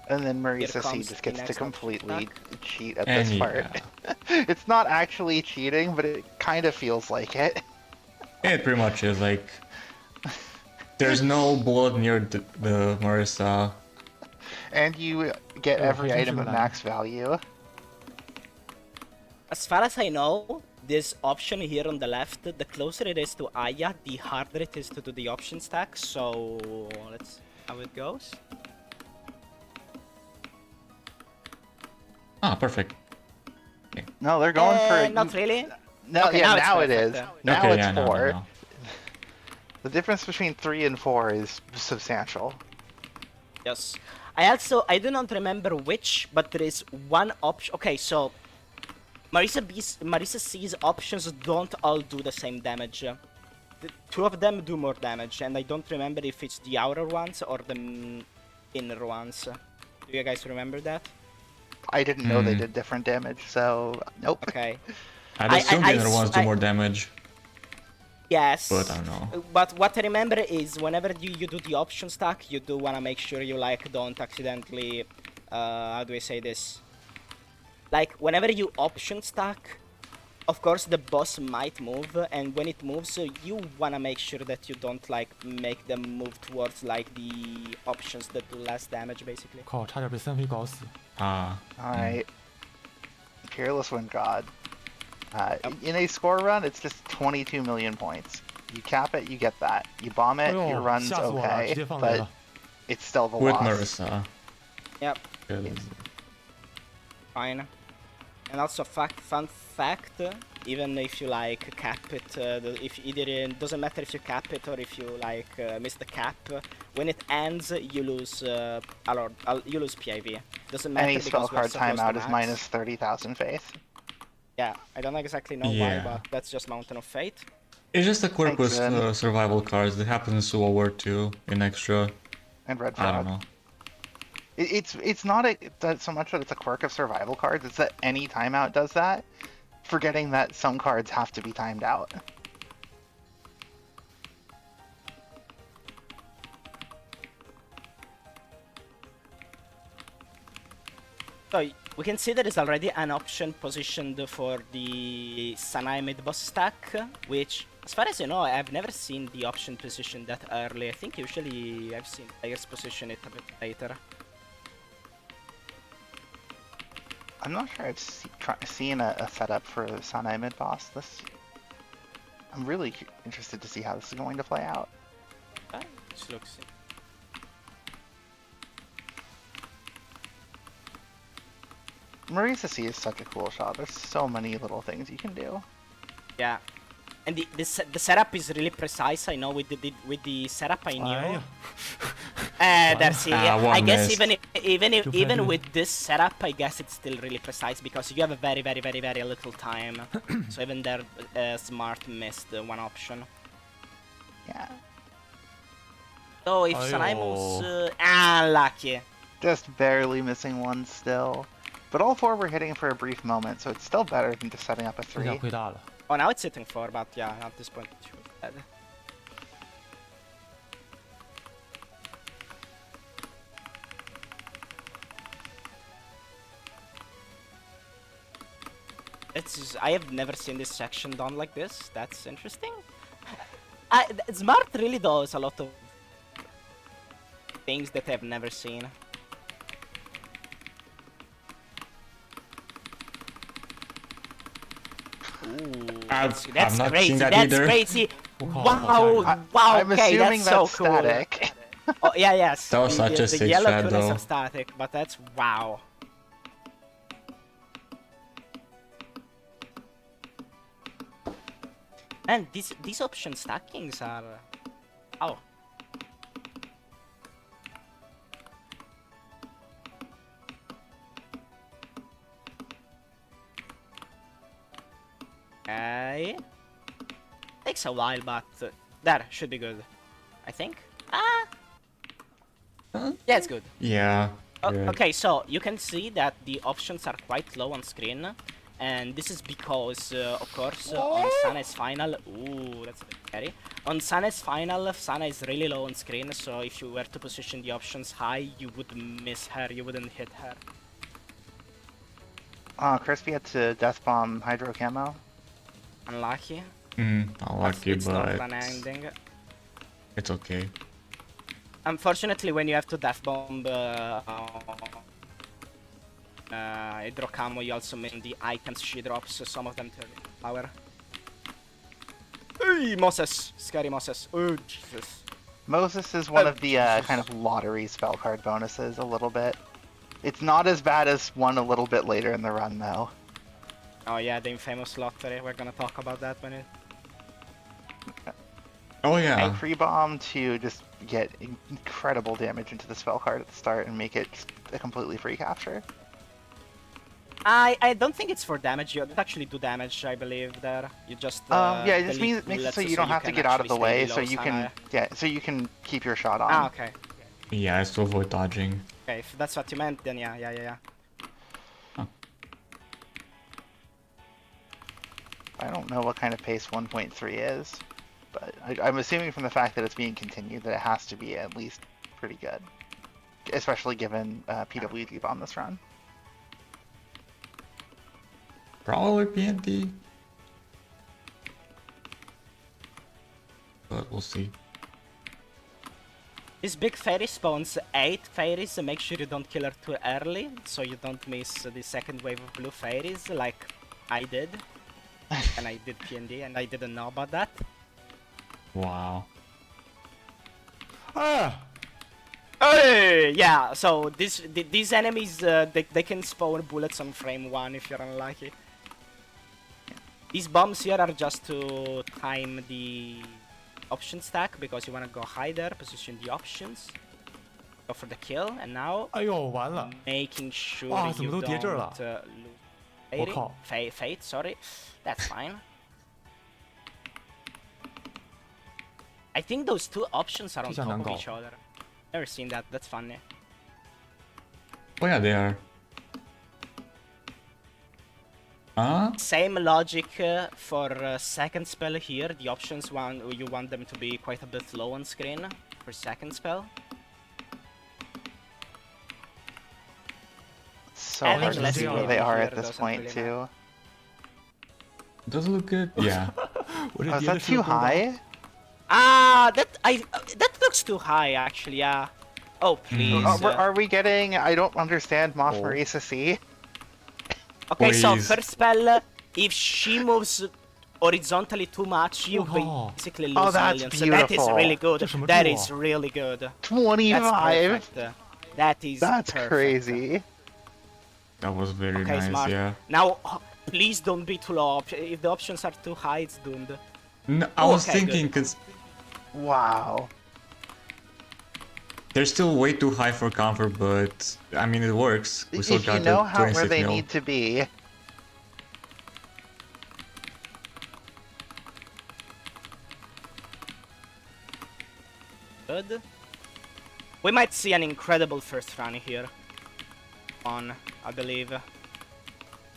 S2: And then Marisa C
S1: comes
S2: just
S1: the
S2: gets to
S1: next
S2: completely cheat at
S3: And
S2: this part. It's not actually cheating, but it kind of feels like it.
S3: It pretty much is like there's no bullet near the Marisa.
S2: And you get every
S5: I
S2: item
S5: think
S2: at max value.
S1: As far as I know, this option here on the left, the closer it is to Aya, the harder it is to do the option stack. So let's see how it goes.
S3: Ah, perfect.
S2: No, they're going for
S1: Not really.
S2: No,
S1: Okay,
S2: yeah,
S1: now it's
S2: now it
S1: perfect,
S2: is.
S1: yeah.
S2: Now
S3: Okay,
S2: it's
S3: yeah, no,
S2: 4.
S3: no.
S2: The difference between 3 and 4 is substantial.
S1: Yes. I do not remember which, but there is one option. Okay, so Marisa C's options don't all do the same damage. The two of them do more damage, and I don't remember if it's the outer ones or the inner ones. Do you guys remember that?
S2: I didn't know they did different damage, so nope.
S1: Okay.
S3: I'd assume the other ones do
S1: I-
S3: more damage.
S1: Yes.
S3: But I don't know.
S1: But what I remember is whenever you do the option stack, you do wanna make sure you like don't accidentally how do I say this? Like whenever you option stack, of course the boss might move, and when it moves, you wanna make sure that you don't like make them move towards like the options that do less damage, basically.
S5: 靠，差点被3P 搞死。
S3: Ah.
S2: Alright. Peerless Wind God. In a score run, it's just 22 million points. You cap it, you get that. You bomb it, your run's
S5: 吓死我了，
S2: okay,
S5: 直接放雷
S2: but
S5: 了。
S2: it's still the
S3: With
S2: loss.
S3: Marisa.
S1: Yep.
S3: Good.
S1: Fine. And also, fun fact, even if you like cap it, if either it doesn't matter if you cap it or if you like miss the cap, when it ends, you lose you lose PIV. Doesn't matter
S2: Any
S1: because
S2: spell
S1: we're
S2: card
S1: so close to
S2: timeout is
S1: max.
S2: minus 30,000 faith.
S1: Yeah, I don't exactly know
S3: Yeah.
S1: why, but that's just Mountain of Fate.
S3: It's just a quirk with
S2: Thanks, Vin.
S3: survival cards that happens to World War II in extra.
S2: And Red
S3: I don't
S2: Frog.
S3: know.
S2: It's not so much that it's a quirk of survival cards, it's that any timeout does that, forgetting that some cards have to be timed out.
S1: So we can see there is already an option positioned for the Sanai mid-boss stack, which, as far as I know, I've never seen the option positioned that early. I think usually I've seen players position it a bit later.
S2: I'm not sure I've seen a setup for Sanai mid boss. I'm really interested to see how this is going to play out.
S1: Which looks...
S2: Marisa C is such a cool shot. There's so many little things you can do.
S1: Yeah. And the setup is really precise. I know with the setup I knew. That's it. I guess even with this setup, I guess it's still really precise because you have a very little time. So even there, Smart missed one option.
S2: Yeah.
S1: So if Sanai moves, unlucky.
S2: Just barely missing one still. But all 4 were hitting for a brief moment, so it's still better than just setting up a
S5: 有点
S2: 3.
S5: 亏大了。
S1: Oh, now it's hitting 4, but yeah, at this point, too bad. I have never seen this section done like this. That's interesting. Smart really does a lot of things that I've never seen. Ooh, that's
S3: not
S1: crazy.
S3: seen that
S1: That's
S3: either.
S1: crazy.
S5: Wow.
S1: Wow.
S2: I'm
S1: Okay,
S2: assuming
S1: that's so
S2: that's
S1: cool.
S2: static.
S1: Oh yeah, yes.
S3: That was such a
S1: the
S3: sick
S1: yellow
S3: shot,
S1: coolness
S3: though.
S1: of static, but that's wow. And these option stackings are oh. Okay. Takes a while, but that should be good. I think. Yeah, it's good.
S3: Yeah. good.
S1: Okay, so you can see that the options are quite low on screen, and this is because, of course, on Sana's final. Ooh, that's a bit scary. On Sana's final, Sana is really low on screen, so if you were to position the options high, you would miss her. You wouldn't hit her.
S2: Crispy had to death bomb Hydro Camo.
S1: Unlucky.
S3: Unlucky,
S1: It's not
S3: but
S1: an ending.
S3: it's okay.
S1: Unfortunately, when you have to death bomb Hydro Camo, you also miss the items she drops, so some of them turn into power. Hey, Moses! Scary Moses. Oh, Jesus.
S2: Moses is one of the kind of lottery spell card bonuses a little bit. It's not as bad as one a little bit later in the run, though.
S1: Oh yeah, the infamous lottery. We're gonna talk about that when it...
S3: Oh yeah.
S2: Free bomb to just get incredible damage into the spell card at the start and make it just a completely free capture.
S1: I don't think it's for damage. You don't actually do damage, I believe. There, you just
S2: Yeah, it just
S1: delete
S2: makes it so
S1: bullets
S2: you don't have to
S1: can
S2: get out of
S1: actually
S2: the
S1: stay
S2: way,
S1: below
S2: so you can
S1: Sana.
S2: so you can keep your shot on.
S1: Ah, okay.
S3: Yeah, it's to avoid dodging.
S1: Okay, if that's what you meant, then yeah.
S2: I don't know what kind of pace 1.3 is, but I'm assuming from the fact that it's being continued that it has to be at least pretty good, especially given PWG bomb this run.
S3: Probably PNT. But we'll see.
S1: This big fairy spawns 8 fairies, so make sure you don't kill her too early, so you don't miss the second wave of blue fairies, like I did. And I did PND, and I didn't know about that.
S3: Wow.
S1: Hey, yeah, so these enemies, they can spawn bullets on frame 1 if you're unlucky. These bombs here are just to time the option stack, because you want to go high there, position the options, go for the kill, and now
S5: 哎呦，完了！
S1: making sure
S5: 哇，怎
S1: you
S5: 么都叠这儿
S1: don't
S5: 了？
S1: lose
S5: 我靠！
S1: fate, sorry. That's fine. I think those two options are on
S5: 这下
S1: top
S5: 难
S1: of
S5: 搞。
S1: each other. Never seen that. That's funny.
S3: Oh yeah, they are. Huh?
S1: Same logic for second spell here. The options you want them to be quite a bit low on screen for second spell.
S2: So
S1: Having
S2: hard to
S5: less
S2: see where
S5: healing
S2: they are
S1: here
S2: at this
S1: doesn't
S2: point
S1: really
S2: too.
S3: Does it look good? Yeah.
S5: 我这
S2: Oh, is
S5: 叠的
S2: that
S5: 是
S2: too
S5: 多高
S2: high?
S1: That looks too high actually. Yeah. Oh please.
S2: Are we getting? I don't understand MoF
S3: Oh.
S2: Marisa C.
S1: Okay, so
S3: Please.
S1: first spell, if she moves horizontally too much, you
S5: Oh.
S1: basically lose
S2: Oh, that's
S1: millions. So that is
S2: beautiful.
S1: really good.
S5: 这什么
S1: That
S5: 柱啊？
S1: is really good. That's
S2: 25.
S1: perfect. That is
S2: That's
S1: perfect.
S2: crazy.
S3: That was very
S1: Okay,
S3: nice,
S1: smart.
S3: yeah.
S1: Now, please don't be too low. If the options are too high, it's doomed.
S3: No, I
S1: Oh,
S3: was
S1: okay,
S3: thinking,
S1: good.
S3: because
S2: Wow.
S3: they're still way too high for comfort, but I mean, it works. We still
S2: If you
S3: got
S2: know
S3: the
S2: how where
S3: 26
S2: they
S3: mil.
S2: need to be,
S1: Good. We might see an incredible first run here. I believe.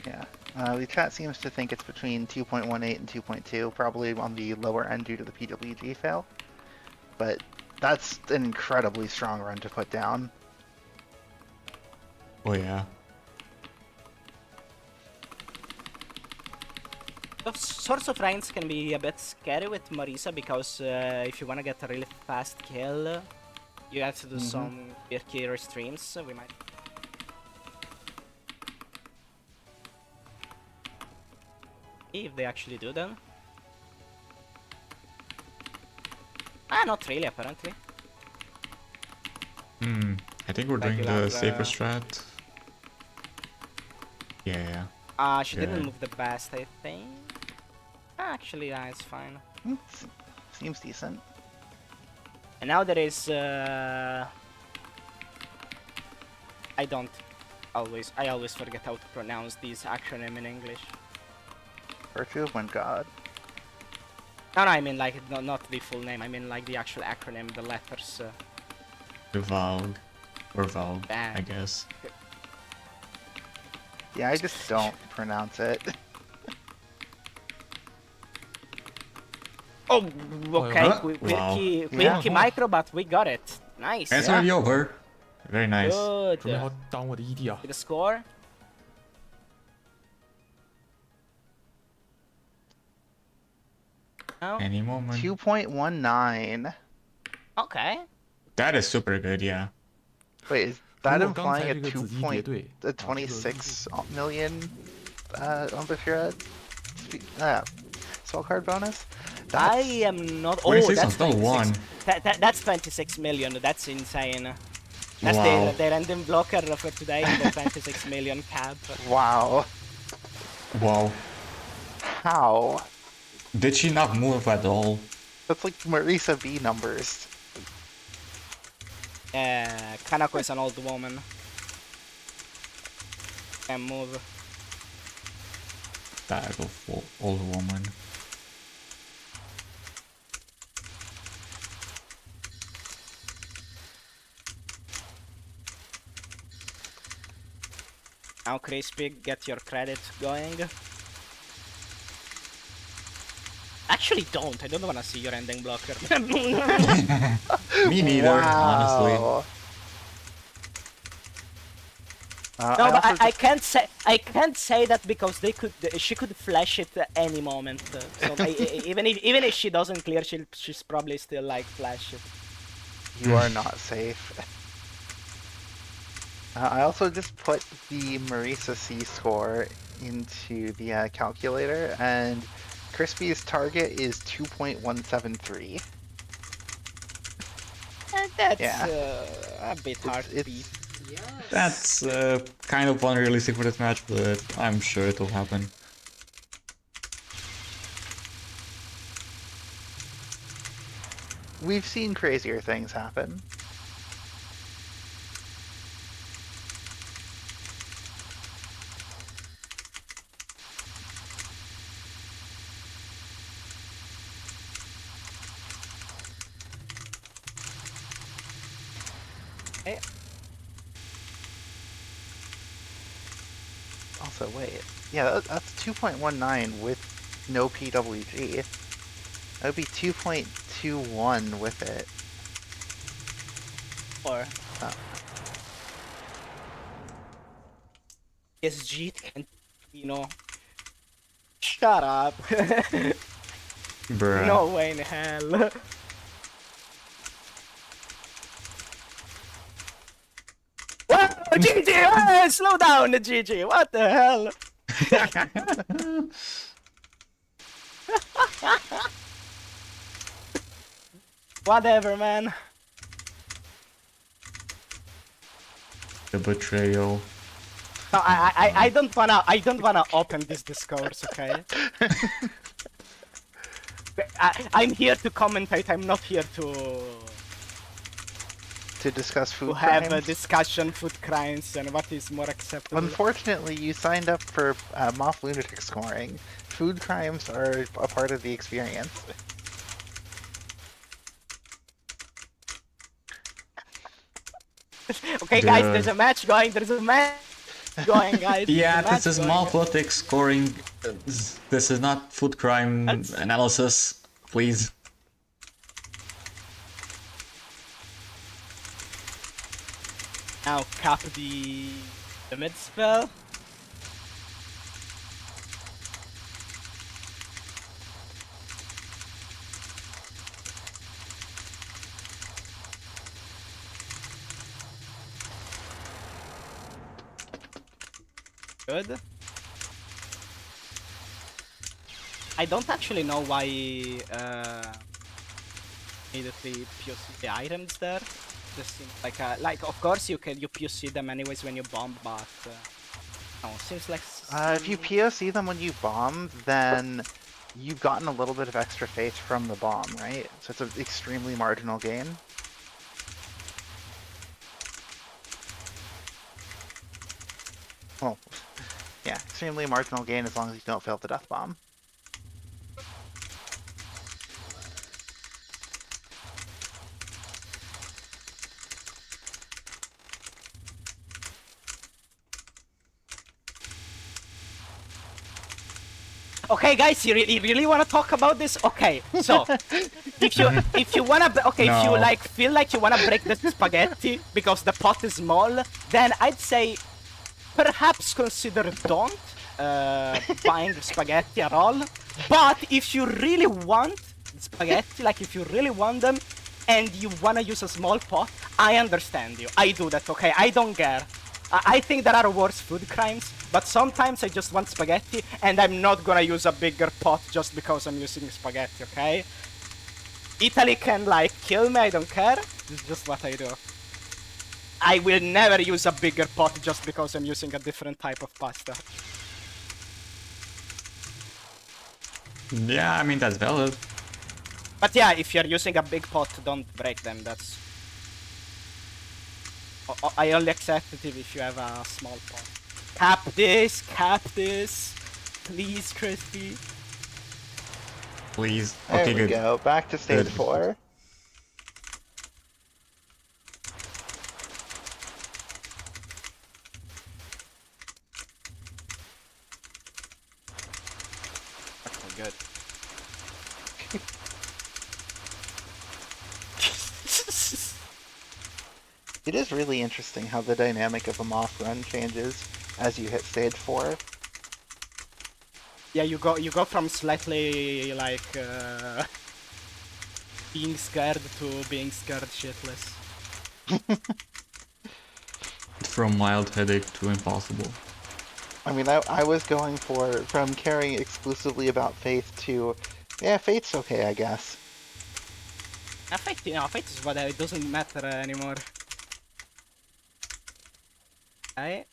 S2: yeah. The chat seems to think it's between 2.18 and 2.2, probably on the lower end due to the PWG fail. But that's an incredibly strong run to put down.
S3: Oh yeah.
S1: Source of Ranks can be a bit scary with Marisa because if you want to get a really fast kill, you have to do some weird killer streams. So we might. See if they actually do them. Ah, not really, apparently.
S3: I think we're doing the safer strat. Yeah.
S1: She didn't move the best, I think. Actually, yeah, it's fine.
S2: Seems decent.
S1: And now there is. I always forget how to pronounce these acronym in English.
S2: Virtue of One God.
S1: No, I mean like not the full name. I mean like the actual acronym, the letters.
S3: The Valg. Or Valg,
S1: Bad.
S3: I guess.
S2: Yeah, I just don't pronounce it.
S1: Oh, okay.
S3: Huh?
S1: Quickie micro, but we got it. Nice.
S3: And it's already over. Very nice.
S5: 准备好
S1: Good.
S5: 当我的 ED 啊！
S1: The score. Oh,
S3: Any moment.
S2: 2.19.
S1: okay.
S3: That is super good, yeah.
S2: Wait, is that
S5: 如果刚才
S2: implying
S5: 这
S2: a
S5: 个子怡叠对，
S2: 26 million Umbushirat spell card bonus?
S1: I
S2: That's,
S1: am not.
S3: 26
S1: oh,
S3: on
S1: that's
S3: spell
S1: 26.
S3: 1.
S1: That's 26 million. That's insane. That's
S3: Wow.
S1: the random blocker for today. The 26 million cap.
S2: wow.
S3: Wow.
S2: How?
S3: Did she not move at all?
S2: That's like Marisa B numbers.
S1: Kanako is an old woman. Can move.
S3: Bag of old woman.
S1: Now, Crispy, get your credit going. Actually, don't. I don't want to see your ending blocker.
S3: Me neither, honestly.
S2: Wow.
S1: No, but I can't say that because she could flash it at any moment. So even if she doesn't clear, she's probably still like flash it.
S2: You are not safe. I also just put the Marisa C score into the calculator, and Crispy's target is 2.173.
S1: That's
S2: Yeah.
S1: A bit hard to
S2: It's-
S1: beat.
S4: Yes.
S3: That's kind of unrealistic for this match, but I'm sure it'll happen.
S2: We've seen crazier things happen.
S1: Eh.
S2: Also, wait. Yeah, that's 2.19 with no PWG. That would be 2.21 with it.
S1: Or
S2: Oh.
S1: SG can, shut up.
S3: Bruh.
S1: No way in hell. Whoa, GG! Slow down, GG! What the hell? Whatever, man.
S3: The betrayal.
S1: No, I don't wanna open this discourse, okay? I'm here to commentate. I'm not here to
S2: discuss food
S1: have a
S2: crimes.
S1: discussion food crimes and what is more acceptable.
S2: Unfortunately, you signed up for MoF Lunatic scoring. Food crimes are a part of the experience.
S1: Okay, guys, there's a match going. There's a match going, guys.
S3: Yeah,
S1: There's a
S3: this is
S1: match going.
S3: MoF Lunatic scoring. This is not food crime analysis, please.
S1: Now cap the mid spell. Good. I don't actually know why immediately POC the items there. Just seems like of course you POC them anyways when you bomb, but no, seems like
S2: If you POC them when you bomb, then you've gotten a little bit of extra faith from the bomb, right? So it's an extremely marginal gain. Well, yeah, extremely marginal gain as long as you don't fail the death bomb.
S1: Okay, guys, you really want to talk about this? Okay, so if you wanna if you
S3: No.
S1: like feel like you wanna break the spaghetti because the pot is small, then I'd say perhaps consider don't buying spaghetti at all. But if you really want spaghetti, like if you really want them, and you wanna use a small pot, I understand you. I do that. Okay, I don't care. I think there are worse food crimes, but sometimes I just want spaghetti, and I'm not gonna use a bigger pot just because I'm using spaghetti, okay? Italy can, like, kill me, I don't care. This is just what I do. I will never use a bigger pot just because I'm using a different type of pasta.
S3: Yeah, I mean, that's valid.
S1: But yeah, if you're using a big pot, don't break them, that's... I only accept it if you have a small pot. Cap this, please, Crispy.
S3: Please.
S2: There
S3: Okay,
S2: we
S3: good.
S2: go. Back to stage
S3: Good.
S2: 4.
S1: Okay, good.
S2: It is really interesting how the dynamic of a MoF run changes as you hit stage 4.
S1: Yeah, you go from slightly like being scared to being scared shitless.
S3: From mild headache to impossible.
S2: I mean, I was going from caring exclusively about Faith to, yeah, Faith's okay, I guess.
S1: Fate is what it doesn't matter anymore. Okay.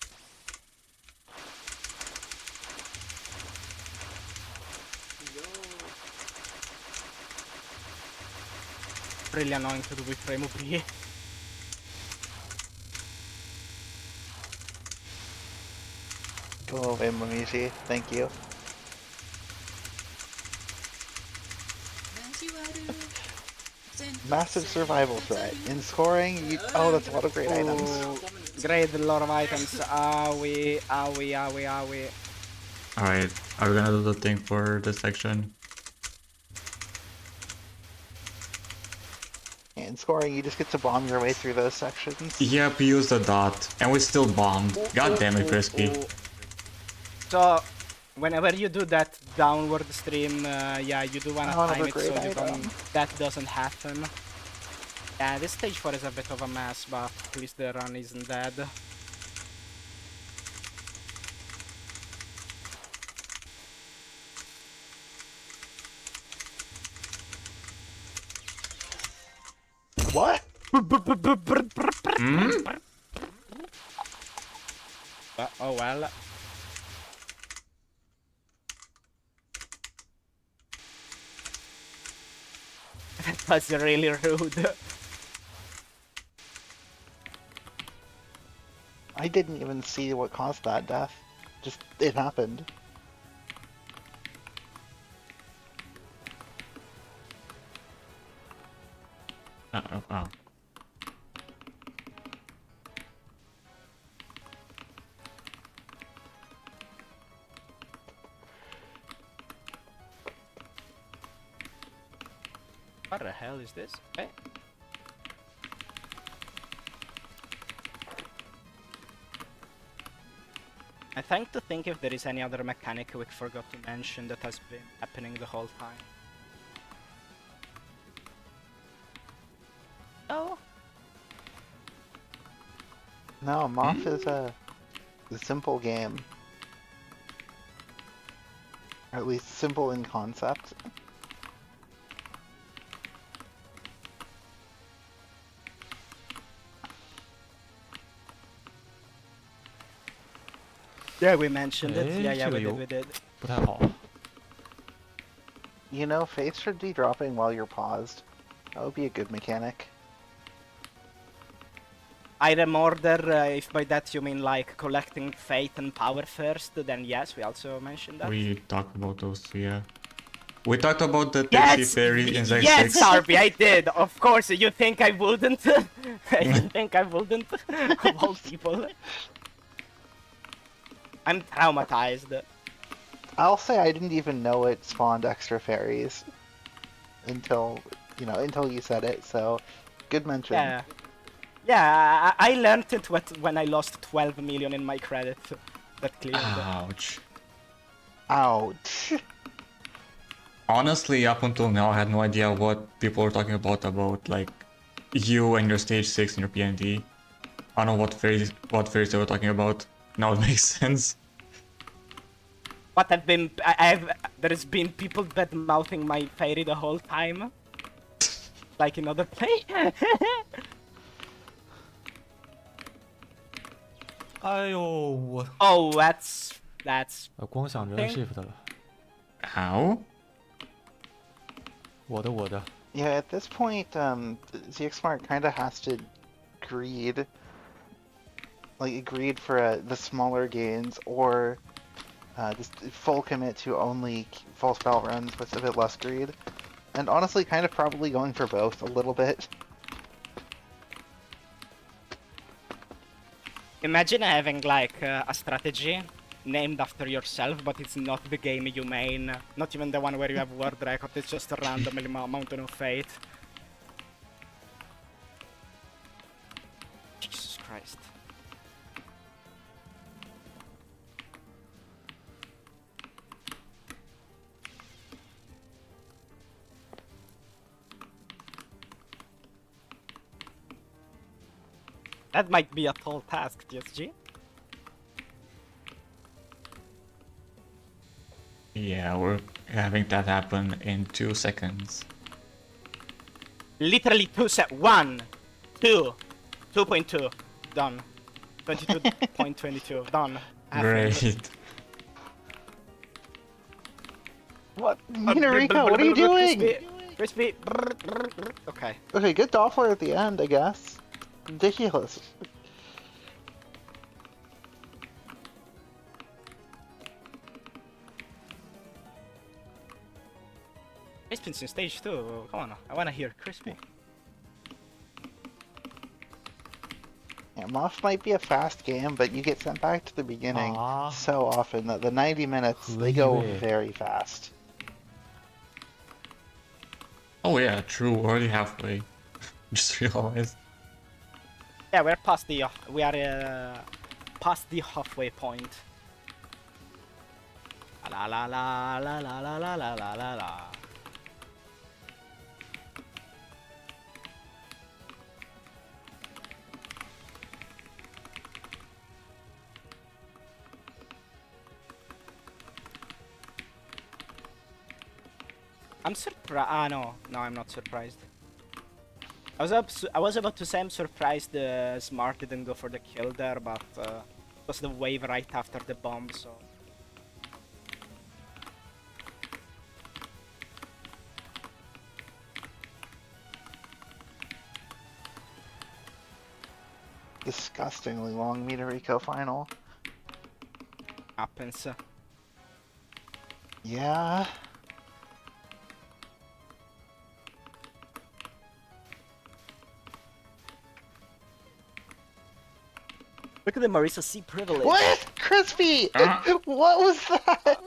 S1: Really annoying to do with Remo Brie.
S2: Oh, Momiji, thank you. Massive survival threat. In scoring, you... Oh, that's a lot of great items.
S1: Great, a lot of items. Owie.
S3: Alright, are we gonna do the thing for this section?
S2: In scoring, you just get to bomb your way through those sections.
S3: Yep, we used the dot, and we still bombed. God damn it, Crispy.
S1: So, whenever you do that downward stream, yeah, you do wanna
S2: Oh,
S1: time
S2: another
S1: it so
S2: great
S1: you don't,
S2: item.
S1: that doesn't happen. Yeah, this stage 4 is a bit of a mess, but at least the run isn't dead.
S2: What?
S1: Oh well. That was really rude.
S2: I didn't even see what caused that death. Just, it happened.
S3: Oh.
S1: What the hell is this? Okay. I think to think if there is any other mechanic we forgot to mention that has been happening the whole time. Oh.
S2: No, MoF is a simple game. Or at least simple in concept.
S1: Yeah, we mentioned it.
S5: 哎，
S1: Yeah,
S5: 这
S1: we
S5: 个
S1: did,
S5: 有
S1: we did.
S5: 不太好。
S2: You know, faith should be dropping while you're paused. That would be a good mechanic.
S1: Item order, if by that you mean like collecting faith and power first, then yes, we also mentioned that.
S3: We talked about those, yeah. We talked about the Tipsy
S1: Yes!
S3: Fairy in
S1: Yes,
S3: zxxsmart.
S1: Arby, I did! Of course, you think I wouldn't? You think I wouldn't? Of all people. I'm traumatized.
S2: I'll say I didn't even know it spawned extra fairies until, until you said it, so good mention.
S1: Yeah. Yeah, I learned it when I lost 12 million in my credit. That cleared.
S3: Ouch.
S2: Ouch.
S3: Honestly, up until now, I had no idea what people were talking about like, you and your stage 6 and your PND. I don't know what fairies they were talking about. Now it makes sense.
S1: But there's been people bad mouthing my fairy the whole time. Like in other play.
S5: 哎呦，我
S1: Oh, that's
S5: 光想着 shift 了。
S3: How?
S5: 我的。
S2: Yeah, at this point, zxsmart kind of has to greed for the smaller gains, or just full commit to only full spell runs with a bit less greed. And honestly, kind of probably going for both a little bit.
S1: Imagine having like a strategy named after yourself, but it's not the game you main, not even the one where you have world record, it's just a random Mountain of Fate. Jesus Christ. That might be a tall task, TSG.
S3: Yeah, we're having that happen in 2 seconds.
S1: Literally 2 sec. 1, 2, 2.2. Done. 22.22. Done.
S3: Great.
S2: What? Minarika, what are you doing?
S1: Crispy. Okay.
S2: Okay, good Doppler at the end, I guess. Ridiculous.
S1: Crispy's in stage 2. Come on, I wanna hear Crispy.
S2: Yeah, MoF might be a fast game, but you get sent back to the beginning
S5: Ah.
S2: so often that the 90 minutes, they go
S5: Really?
S2: very fast.
S3: Oh yeah, true, we're already halfway. Just realized.
S1: Yeah, we're past the past the halfway point. La la la la la la la la la la la. I'm surprised. Ah, no, I'm not surprised. I was about to say I'm surprised Smart didn't go for the kill there, but it was the wave right after the bomb, so.
S2: Disgustingly long Minariko final.
S1: Happens.
S2: Yeah.
S1: Look at the Marisa C privilege.
S2: What? Crispy! What was that?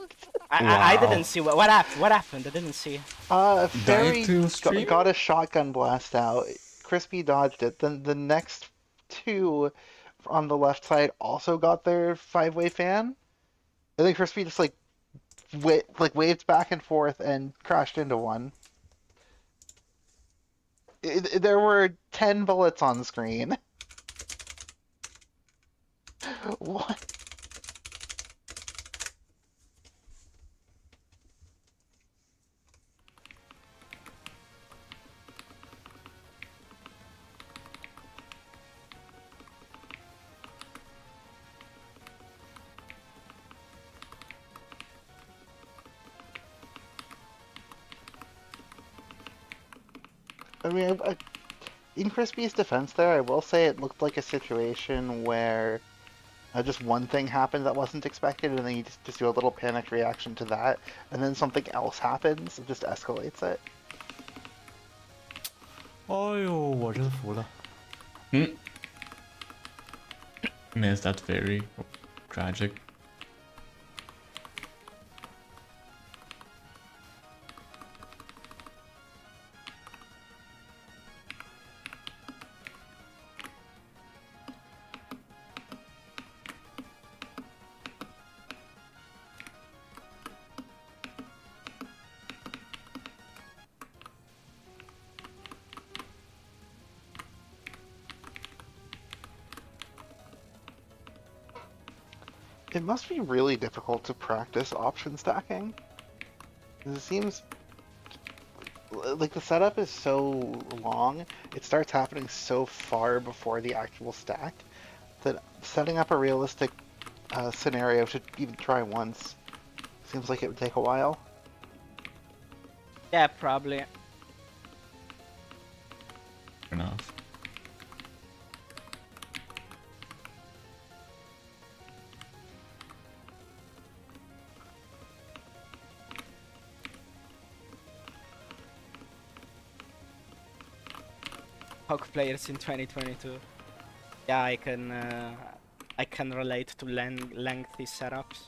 S1: I
S3: Wow.
S1: didn't see what happened. What happened? I didn't see.
S2: Fairy
S3: to stream?
S2: got a shotgun blast out. Crispy dodged it. Then the next two on the left side also got their 5-way fan. I think Crispy just waved back and forth and crashed into one. There were 10 bullets on screen. What? mean, in Crispy's defense there, I will say it looked like a situation where just one thing happened that wasn't expected, and then you just do a little panicked reaction to that, and then something else happens, it just escalates it.
S5: 哎呦，我真服了。
S3: Miss that very tragic.
S2: It must be really difficult to practice option stacking. It seems like the setup is so long, it starts happening so far before the actual stack, that setting up a realistic scenario to even try once seems like it would take a while.
S1: Yeah, probably.
S3: Enough.
S1: Hawk players in 2022. Yeah, I can relate to lengthy setups.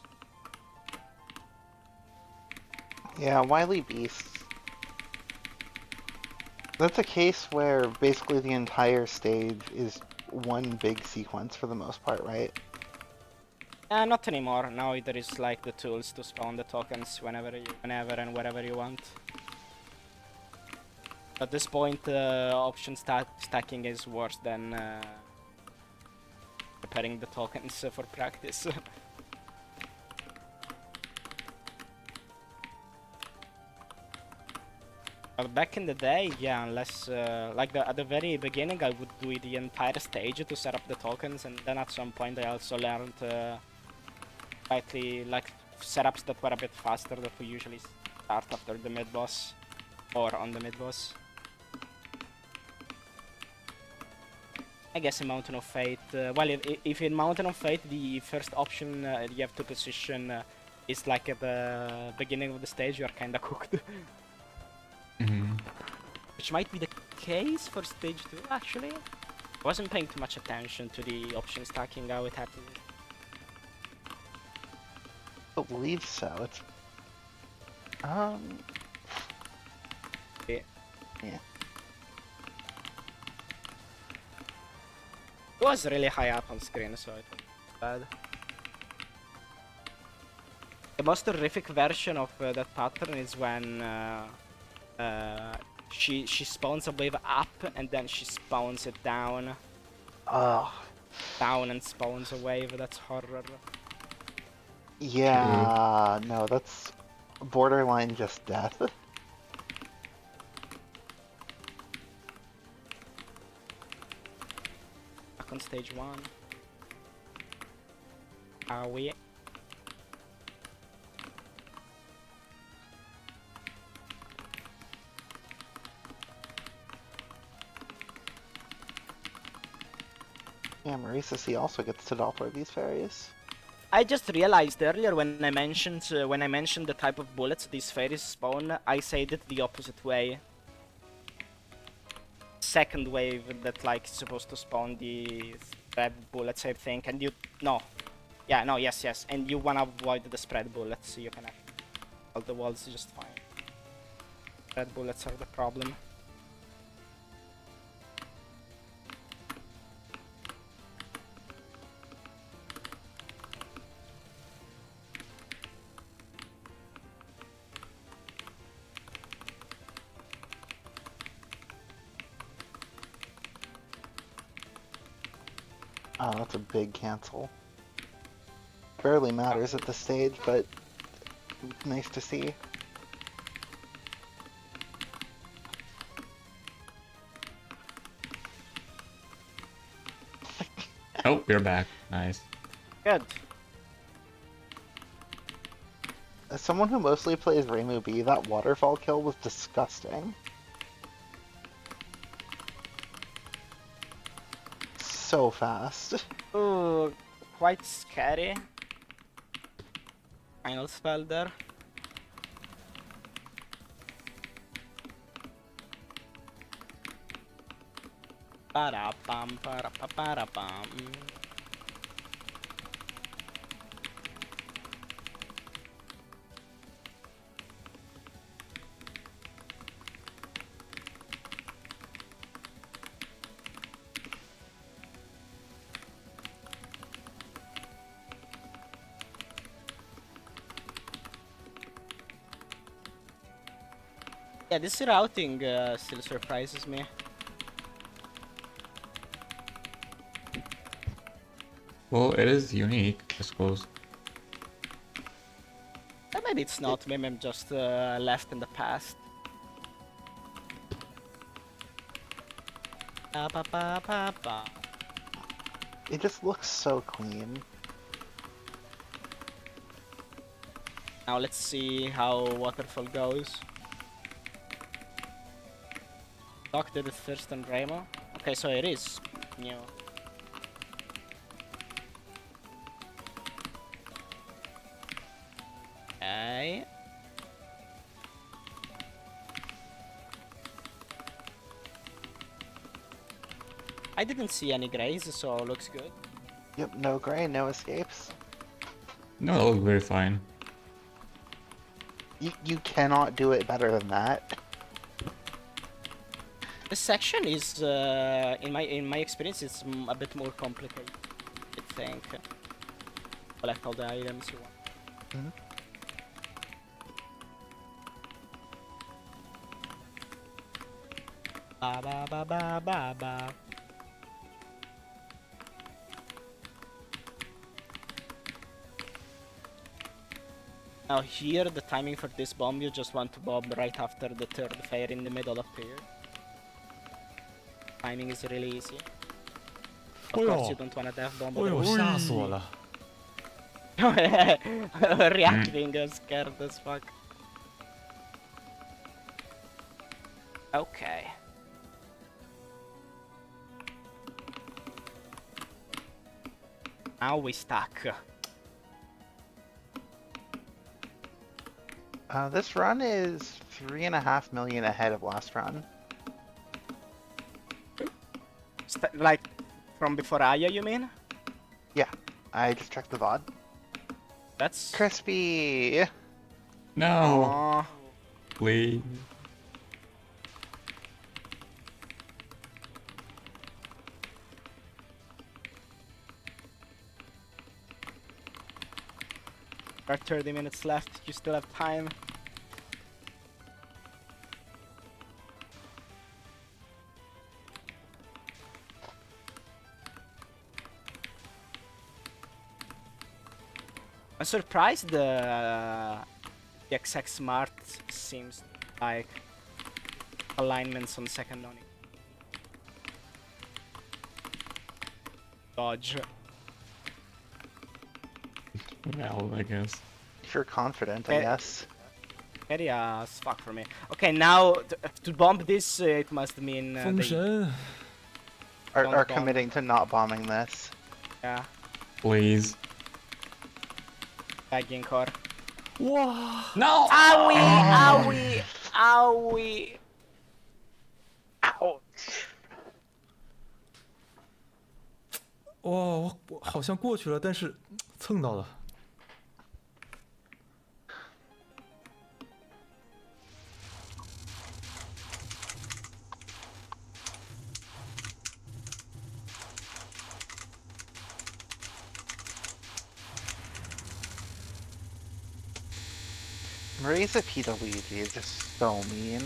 S2: Yeah, Wily Beasts. That's a case where basically the entire stage is one big sequence for the most part, right?
S1: Not anymore. Now there is like the tools to spawn the tokens whenever and wherever you want. At this point, option stacking is worse than preparing the tokens for practice. But back in the day, yeah, unless like at the very beginning, I would do the entire stage to set up the tokens, and then at some point I also learned slightly like setups that were a bit faster that we usually start after the mid boss or on the mid boss. I guess in Mountain of Fate, well, if in Mountain of Fate the first option you have to position is like at the beginning of the stage, you are kinda cooked. Which might be the case for stage 2, actually. I wasn't paying too much attention to the option stacking, how it happened.
S2: I believe so. It's
S1: Yeah.
S2: yeah.
S1: It was really high up on screen, so it wasn't bad. The most horrific version of that pattern is when she spawns a wave up and then she spawns it down. Down and spawns a wave. That's horror.
S2: Yeah, no, that's borderline just death.
S1: Back on stage 1. Are we?
S2: Yeah, Marisa C also gets to doppler these fairies.
S1: I just realized earlier when I mentioned the type of bullets these fairies spawn, I said it the opposite way. Second wave that like is supposed to spawn the spread bullets, I think, and yes, and you wanna avoid the spread bullets, so you can actually hold the walls just fine. Spread bullets are the problem.
S2: Oh, that's a big cancel. Barely matters at this stage, but nice to see.
S3: Oh, we're back. Nice.
S1: Good.
S2: As someone who mostly plays Reimu B, that waterfall kill was disgusting. so fast.
S1: Ooh, quite scary. Final spell there. Para-pam, para-pa-para-pam. Yeah, this routing still surprises me.
S3: Well, it is unique, I suppose.
S1: Maybe it's not, maybe I'm just left in the past. Pa-pa-pa-pa-pa.
S2: It just looks so clean.
S1: Now let's see how Waterfall goes. Doc did it first on Remo. Okay, so it is new. Okay. I didn't see any grays, so looks good.
S2: Yep, no gray, no escapes.
S3: No, that looked very fine.
S2: You cannot do it better than that.
S1: This section is, in my experience, it's a bit more complicated. I think. Collect all the items you want.
S2: Mhm.
S1: Ba ba ba ba ba ba. Now here, the timing for this bomb, you just want to bomb right after the third fire in the middle appears. Timing is really easy. Of course, you don't want to death bomb.
S5: 哎呦，吓死我了！
S1: Reacting scared as fuck. Okay. Now we stuck.
S2: This run is 3.5 million ahead of last run.
S1: Like from before Aya, you mean?
S2: Yeah, I just checked the VOD.
S1: That's
S2: Crispy!
S3: No,
S1: Aw.
S3: please.
S1: There are 30 minutes left. You still have time. I'm surprised the zxxsmart seems like alignments on second on it. Dodge.
S3: Well, I guess.
S2: If you're confident, I
S1: Eh.
S2: guess.
S1: Very fuck for me. Okay, now to bomb this, it must mean
S5: 封
S1: they,
S5: 神，
S2: Are
S1: Don't bomb.
S2: committing to not bombing this.
S1: yeah,
S3: Please.
S1: bagging core.
S5: 哇
S3: No!
S1: Owie, owie, owie.
S2: Ouch!
S5: 哇，我好像过去了，但是蹭到了。
S2: Marisa Luigi is just so mean.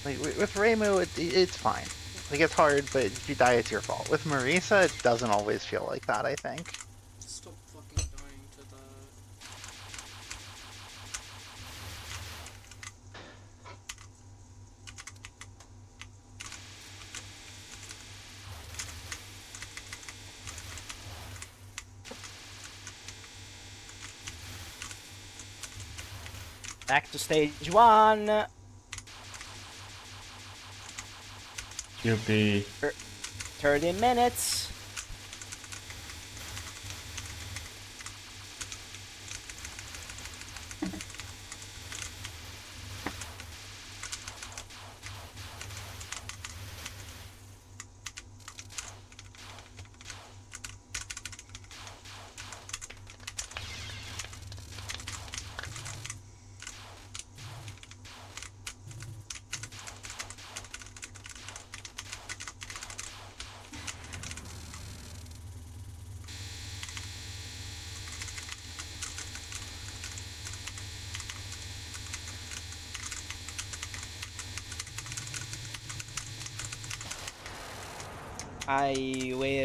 S2: Like with Reimu, it's fine. Like it's hard, but if you die, it's your fault. With Marisa, it doesn't always feel like that. I think.
S4: Stop fucking dying to that.
S1: Back to stage 1.
S3: You'll be...
S1: 30 minutes.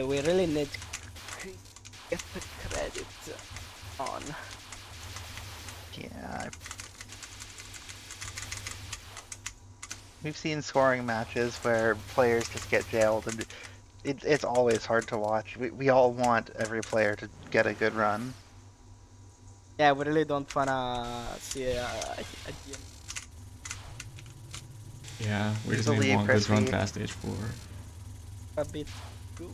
S1: We really need to get the credit on.
S2: Yeah. We've seen scoring matches where players just get jailed, and it's always hard to watch. We all want every player to get a good run.
S1: Yeah, we really don't wanna see a
S3: Yeah, we just
S2: Believe
S3: need one good run
S2: Crispy.
S3: past stage 4.
S1: bit too.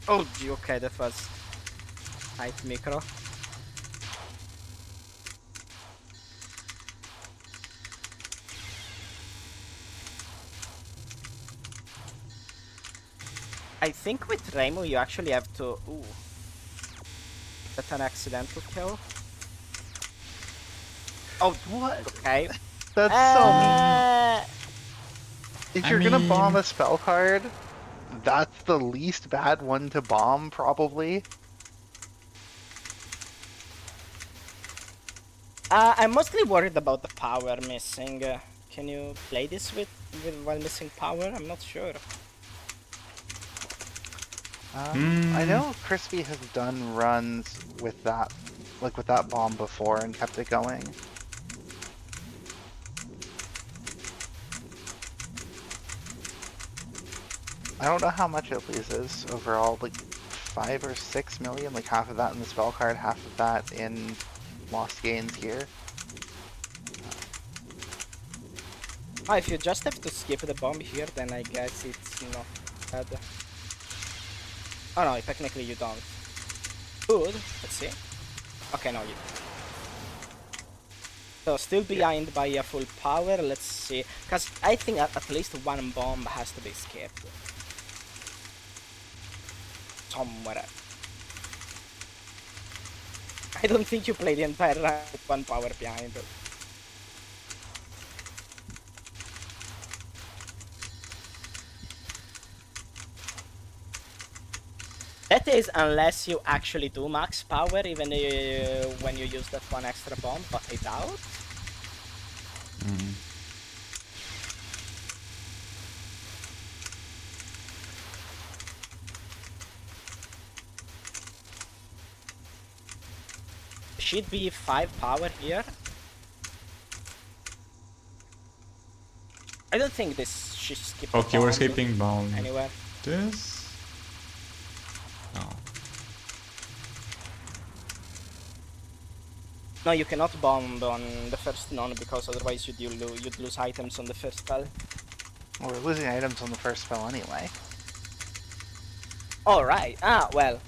S1: Oh, gee, okay, that was tight micro. I think with Rainbow you actually have to. Ooh, that's an accidental kill. Oh,
S2: What?
S1: okay.
S2: That's so mean. If
S3: I
S2: you're gonna bomb
S3: mean-
S2: a spell card, that's the least bad one to bomb, probably.
S1: I'm mostly worried about the power missing. Can you play this with while missing power? I'm not sure.
S2: I know Crispy has done runs with that, like with that bomb before, and kept it going. I don't know how much it loses overall, like 5 or 6 million, like half of that in the spell card, half of that in lost gains here.
S1: Oh, if you just have to skip the bomb here, then I guess it's not bad. Oh no, technically you don't. Good, let's see. Okay, no, you don't. So still behind by a full power, let's see. Because I think at least one bomb has to be skipped. Somewhere. I don't think you play the entire round with one power behind. That is unless you actually do max power even when you use that one extra bomb, but I doubt. Should be 5 power here. I don't think this should skip the
S3: Okay, we're
S1: bomb
S3: skipping bomb.
S1: anywhere.
S3: This? No.
S1: No, you cannot bomb on the first none because otherwise you'd lose items on the first spell.
S2: Well, we're losing items on the first spell anyway.
S1: All right. Ah, well.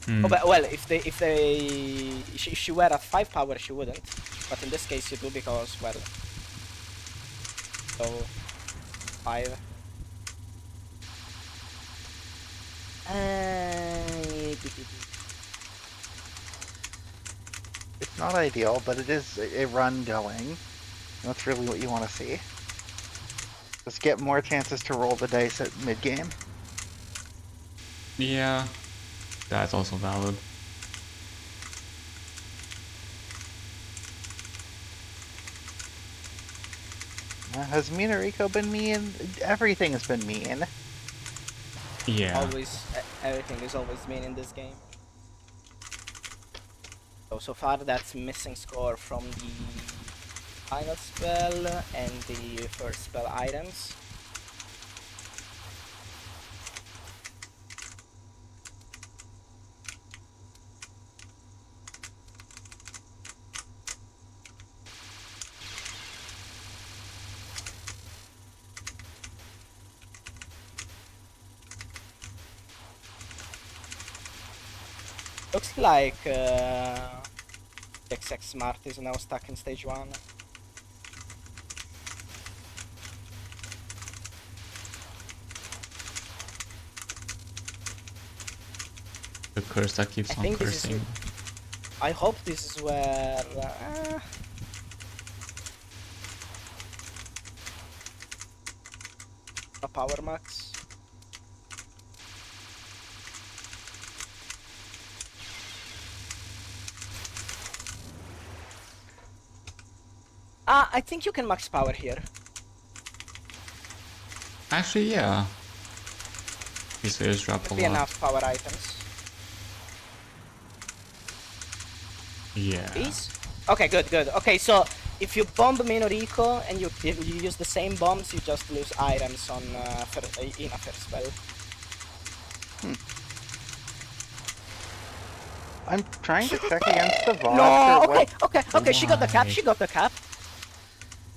S1: Oh, but, well, if she were at 5 power, she wouldn't. But in this case, you do because, well. So 5.
S2: It's not ideal, but it is a run going. That's really what you want to see. Just get more chances to roll the dice at mid-game.
S3: Yeah, that's also valid.
S2: Has Minariko been mean? Everything has been mean.
S3: Yeah.
S1: Always, everything is always mean in this game. So far that's missing score from the final spell and the first spell items. Looks like zxxsmart is now stuck in stage 1.
S3: The curse that keeps
S1: I
S3: on
S1: think this is
S3: cursing.
S1: I hope this is where a power max. I think you can max power here.
S3: Actually, yeah. These areas drop a
S1: Could be
S3: lot.
S1: enough power items.
S3: Yeah.
S1: Please? Okay, good, good. Okay, so if you bomb Minorico and you use the same bombs, you just lose items on in a first spell.
S2: I'm trying to check against the VOD
S1: No,
S2: for
S1: okay,
S2: what...
S1: okay, she got the cap,
S3: Why?
S1: she got the cap.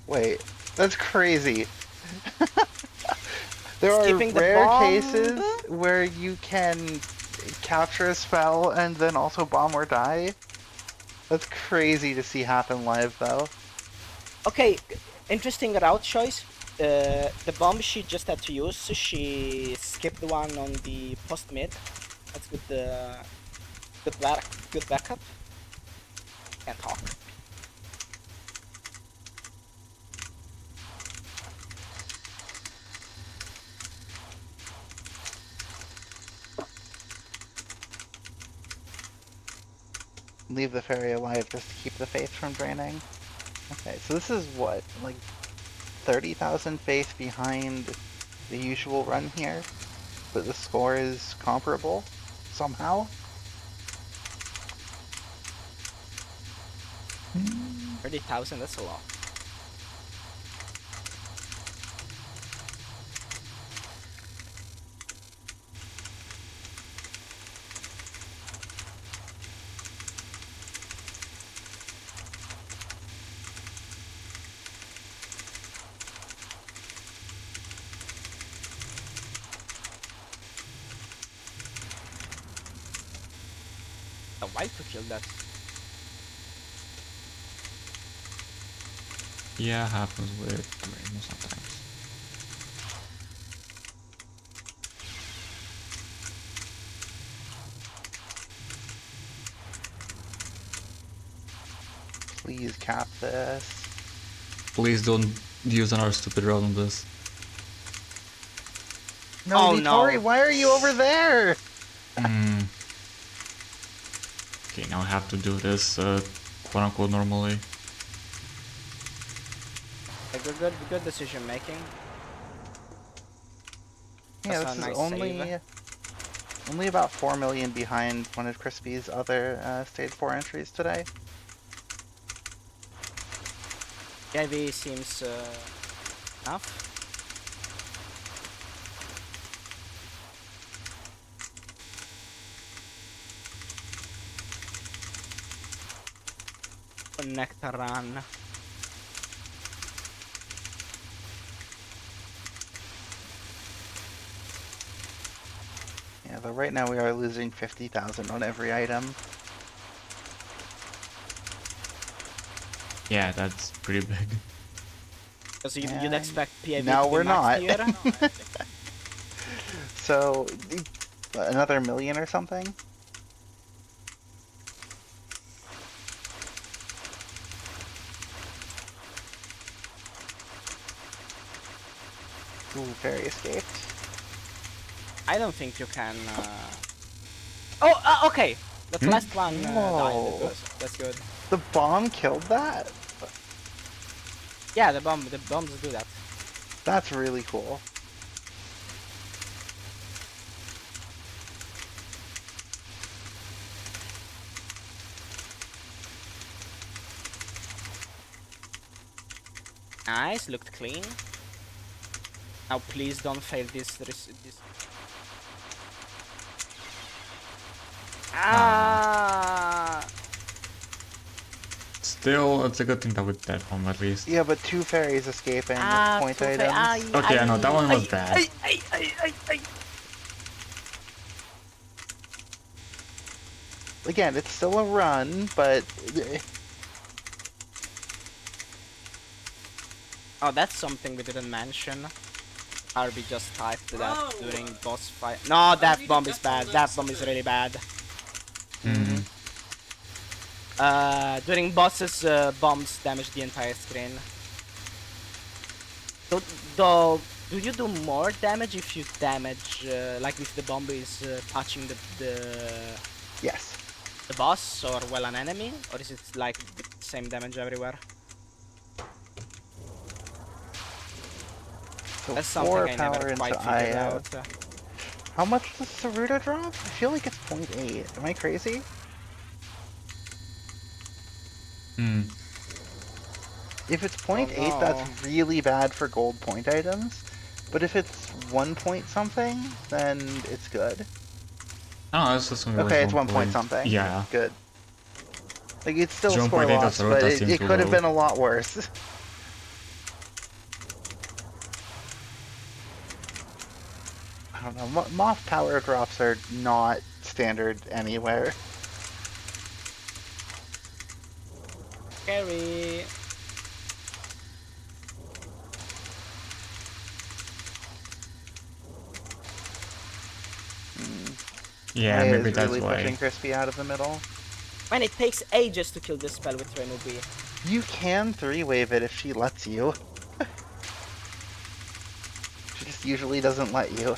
S2: Wait, that's crazy. There are
S1: Skipping the
S2: rare
S1: bomb.
S2: cases where you can capture a spell and then also bomb or die. That's crazy to see happen live, though.
S1: Okay, interesting route choice. The bomb she just had to use, she skipped one on the post mid. That's good. Good backup. Can't talk.
S2: Leave the fairy alive just to keep the faith from draining. Okay, so this is what, like 30,000 faith behind the usual run here, but the score is comparable somehow.
S1: 30,000. That's a lot. A white to kill that.
S3: Yeah, happens with Rainbow sometimes.
S2: Please cap this.
S3: Please don't use another stupid route on this.
S2: No,
S1: Oh,
S2: Vittori,
S1: no.
S2: why are you over there?
S3: Hmm. Okay, now I have to do this quote unquote normally.
S1: A good decision making.
S2: Yeah,
S1: That's
S2: this
S1: a
S2: is
S1: nice save.
S2: only about 4 million behind one of Crispy's other stage 4 entries today.
S1: The IV seems enough. Nectar run.
S2: Yeah, though right now we are losing 50,000 on every item.
S3: Yeah, that's pretty big.
S1: Because you'd
S2: And
S1: expect PIV
S2: now
S1: to be
S2: we're not.
S1: maxed here.
S2: So, another million or something? Ooh, fairy escaped.
S1: I don't think you can. Okay. That last one
S2: Whoa.
S1: died. That's good.
S2: The bomb killed that?
S1: Yeah, the bombs do that.
S2: That's really cool.
S1: Nice, looked clean. Now please don't fail this. Ah!
S3: Still, it's a good thing that with that bomb at least.
S2: Yeah, but 2 fairies escaping with point items.
S3: Okay, I know, that one was bad.
S2: again, it's still a run, but
S1: Oh, that's something we didn't mention. RB just typed that
S4: Bro!
S1: during boss fight. No, that
S4: really
S1: bomb is
S4: definitely
S1: bad.
S4: learned
S1: That bomb is
S4: something.
S1: really bad.
S3: Mm.
S1: During bosses, bombs damage the entire screen. Though, do you do more damage if you damage, like if the bomb is touching
S2: yes.
S1: the boss or well an enemy, or is it like the same damage everywhere?
S2: So
S1: That's
S2: 4
S1: something I
S2: power
S1: never quite
S2: into
S1: figured
S2: IF.
S1: out.
S2: How much does Saruta drop? I feel like it's 0.8. Am I crazy?
S3: Mm.
S2: If it's 0.8,
S1: no.
S2: that's really bad for gold point items. But if it's 1 point something, then it's good.
S3: Oh, this is only
S2: Okay,
S3: like
S2: it's 1 point something.
S3: Yeah.
S2: Good. Like, it's still
S3: 0.8
S2: score loss,
S3: Saruta
S2: but
S3: seemed
S2: it
S3: too
S2: could have
S3: low.
S2: been a lot worse. I don't know. MoF power drops are not standard anywhere.
S1: Scary.
S3: Yeah,
S2: Maya
S3: maybe
S2: is
S3: that's
S2: really
S3: why.
S2: pushing Crispy out of the middle.
S1: Man, it takes ages to kill this spell with Remu B.
S2: You can 3-wave it if she lets you. She just usually doesn't let you.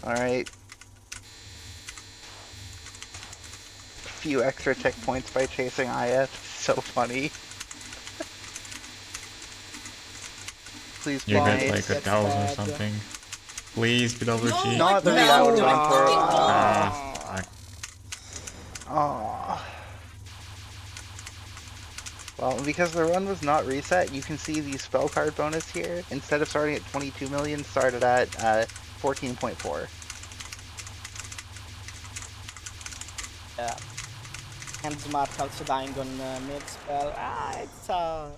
S2: Alright. Few extra tick points by chasing IF. So funny. Please
S3: You
S2: blind.
S3: get like
S1: That's
S3: 1,000 or
S1: bad.
S3: something. Please, PWG.
S2: Not the
S4: No,
S2: read I was
S4: you
S2: going for.
S4: fucking
S3: Ah, fuck.
S2: Aww. Well, because the run was not reset, you can see the spell card bonus here. Instead of starting at 22 million, started at 14.4.
S1: Yeah. And Smart also dying on mid spell. It's a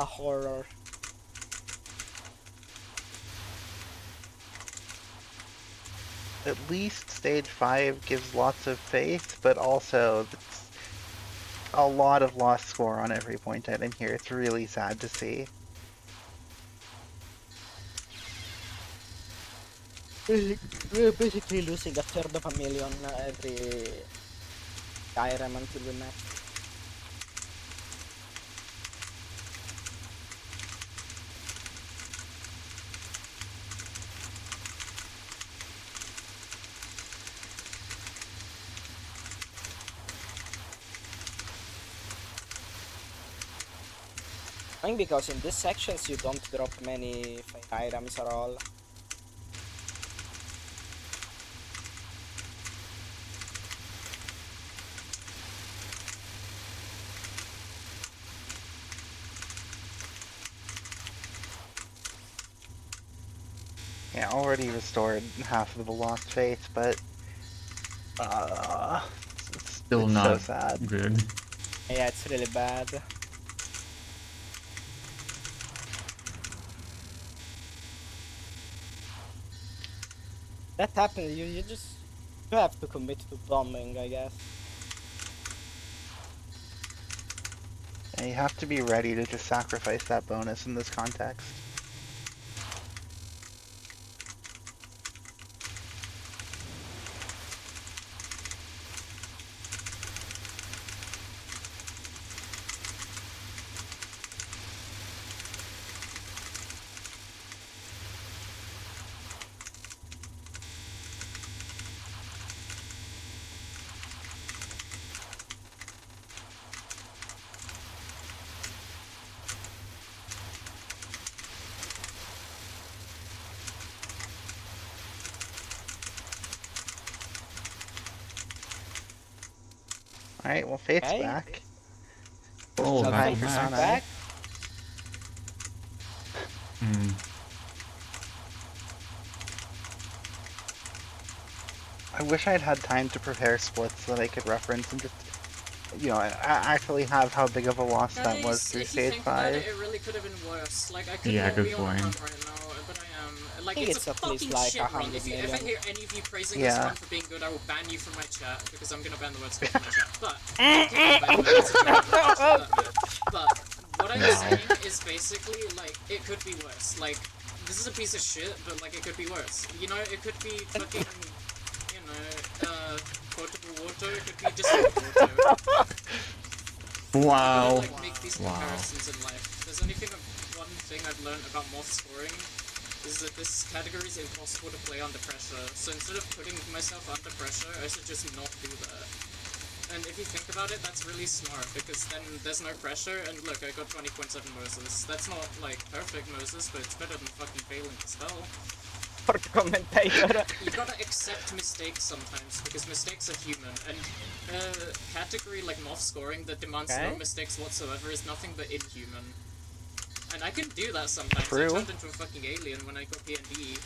S1: horror.
S2: At least stage 5 gives lots of faith, but also it's a lot of lost score on every point item here. It's really sad to see.
S1: We're basically losing a third of a million every Skyrim until we match. I think because in these sections you don't drop many fake items at all.
S2: Yeah, already restored half of the lost faith, but
S3: Still
S2: it's
S3: not
S2: so sad.
S3: good.
S1: Yeah, it's really bad. That happens, you have to commit to bombing, I guess.
S2: And you have to be ready to just sacrifice that bonus in this context. Alright, well, Faith's
S1: Okay.
S2: back.
S3: Oh,
S2: So
S3: back
S2: high
S3: to
S2: persona.
S1: back.
S3: Hmm.
S2: I wish I'd had time to prepare splits that I could reference and just, you know, actually have how big of a loss that was
S4: Guys,
S2: through
S4: if you
S2: stage
S4: think about
S2: 5.
S4: it, it really could have been worse. Like, I could
S3: Yeah,
S4: not
S3: good
S4: be on a run
S3: point.
S4: right now, but I am. Like,
S1: think
S4: it's a
S1: it's at least
S4: fucking
S1: like
S4: shit run.
S1: 100
S4: If you ever
S1: million.
S4: hear any of you praising
S2: Yeah.
S4: this run for being good, I will ban you from my chat, because I'm gonna ban the word skip from my chat. But, it's a joke, don't actually hurt me. But, what I'm saying is basically, like, it could be worse. Like, this is a piece of shit, but, like, it could be worse. You know, it could be fucking, you know, potable water, it could be distilled water.
S3: Wow.
S4: Like, make these comparisons in life. If there's one thing I've learned about MoF scoring, is that this category is impossible to play under pressure. So instead of putting myself under pressure, I should just not do that. And if you think about it, that's really smart, because then there's no pressure, and look, I got 20.7 Moses. That's not, like, perfect Moses, but it's better than fucking failing to spell.
S1: For the commentator.
S4: You gotta accept mistakes sometimes, because mistakes are human, and a category like MoF scoring that demands no mistakes whatsoever is nothing but inhuman. And I can do that sometimes.
S1: True.
S4: I turned into a fucking alien when I got P&D,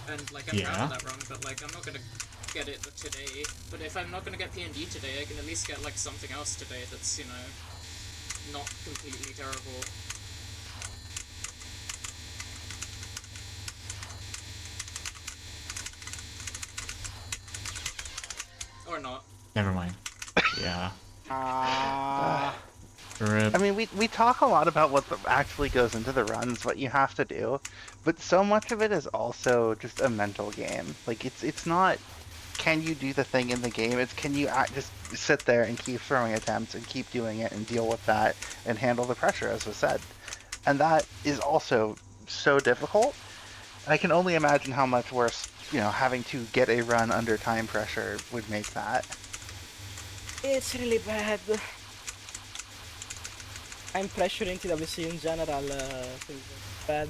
S4: and like I'm proud of that run, but like I'm not gonna get it today. But if I'm not gonna get P&D today, I can at least get like something else today that's, you know, not completely terrible. Or not.
S3: Never mind. Yeah.
S2: I mean, we talk a lot about what actually goes into the runs, what you have to do, but so much of it is also just a mental game. Like, it's not, can you do the thing in the game? It's, can you just sit there and keep throwing attempts and keep doing it and deal with that and handle the pressure, as was said. And that is also so difficult. I can only imagine how much worse, you know, having to get a run under time pressure would make that.
S1: It's really bad. Time pressure in TWC in general is bad.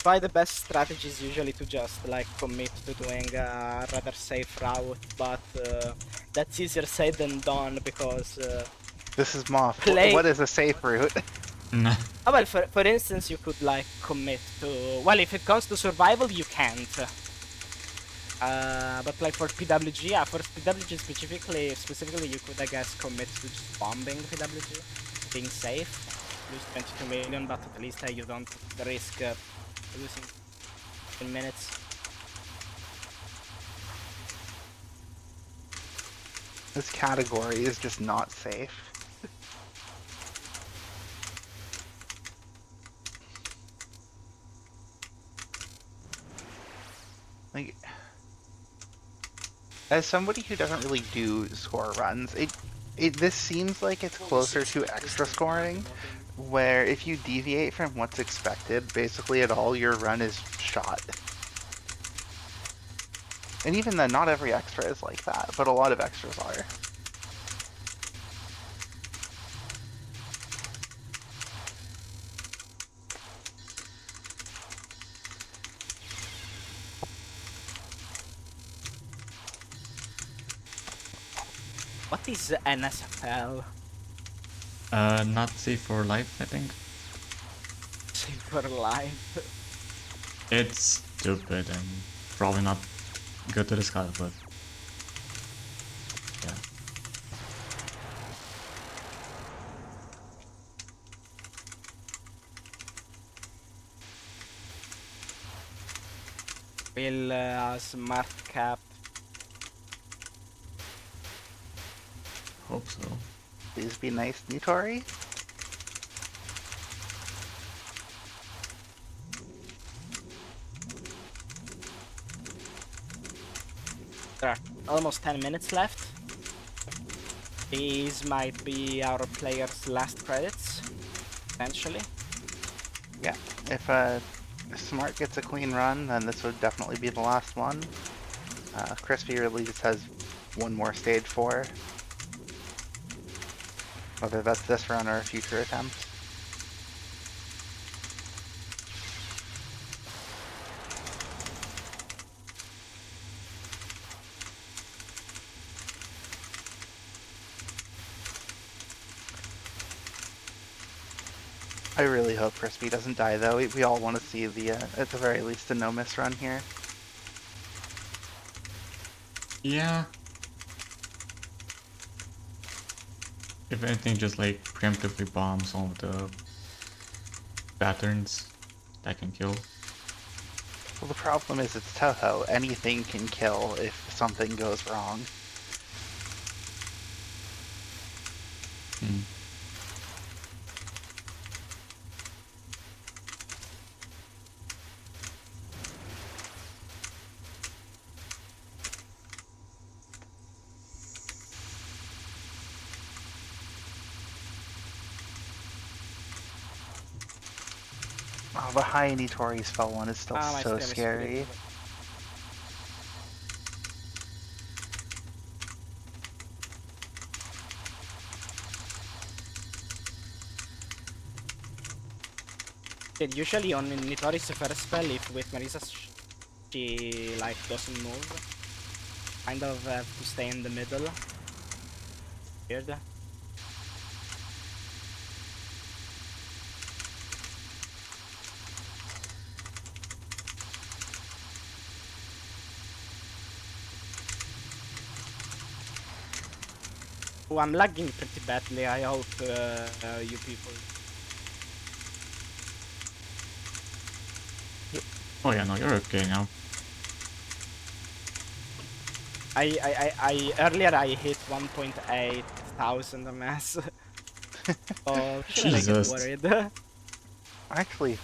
S1: Why the best strategy is usually to just like commit to doing a rather safe route, but that's easier said than done because
S2: This is MoF.
S1: Play-
S2: What is a safe route?
S1: oh, well, for instance, you could like commit to, well, if it comes to survival, you can't. But like for PWG, yeah, for PWG specifically, you could, I guess, commit to just bombing PWG, being safe, lose 22 million, but at least you don't risk losing in minutes.
S2: This category is just not safe. Like, as somebody who doesn't really do score runs, this seems like it's closer to extra scoring, where if you deviate from what's expected, basically at all, your run is shot. And even then, not every extra is like that, but a lot of extras are.
S1: What is NSFL?
S3: Not safe for life, I think.
S1: Save for life.
S3: It's stupid and probably not good to discuss, but yeah.
S1: Will smart cap.
S3: Hope so.
S2: Please be nice, Nitori.
S1: There are almost 10 minutes left. These might be our players' last credits, potentially.
S2: Yeah, if Smart gets a clean run, then this would definitely be the last one. Crispy really just has one more stage 4. Whether that's this run or a future attempt. I really hope Crispy doesn't die though. We all want to see the, at the very least, a no-miss run here.
S3: Yeah. if anything, just like preemptively bomb some of the patterns that can kill.
S2: Well, the problem is it's Touhou. Anything can kill if something goes wrong.
S3: Hmm.
S2: Oh, the Hyene Tori's fell one is still
S1: My
S2: so
S1: stream is
S2: scary.
S1: pretty- Usually on Nitori's first spell, if with Marisa she like doesn't move, kind of have to stay in the middle. Weird. Oh, I'm lagging pretty badly. I hope you people.
S3: Oh yeah, no, you're okay now.
S1: I earlier I hit 1.8 thousand ms. Oh, shouldn't I get
S3: Jesus.
S1: worried?
S2: Actually,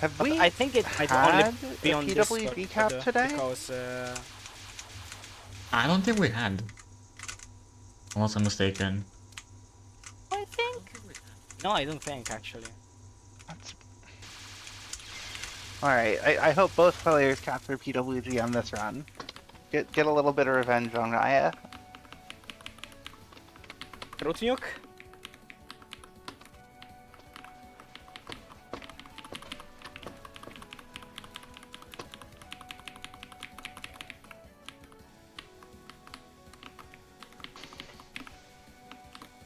S2: have
S1: But
S2: we
S1: I think it might
S2: had
S1: only be
S2: a
S1: on
S2: PWG cap
S1: Discord
S2: today?
S1: because
S3: I don't think we had. Unless I'm mistaken.
S1: I think no, I don't think actually.
S2: That's... Alright, I hope both players capture PWG on this run. Get a little bit of revenge on Raya.
S1: Root nuke?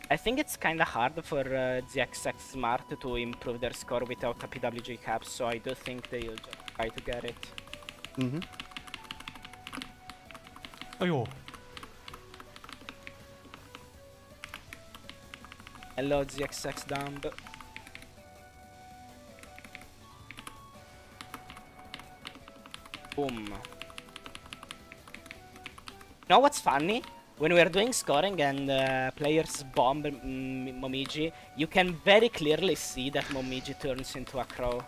S1: I think it's kinda hard for zxxsmart to improve their score without a PWG cap, so I do think they'll just try to get it.
S2: Mm-hmm.
S5: 哎呦，
S1: Hello zxx dumb. Boom. Know what's funny? When we are doing scoring and players bomb Momiji, you can very clearly see that Momiji turns into a crow.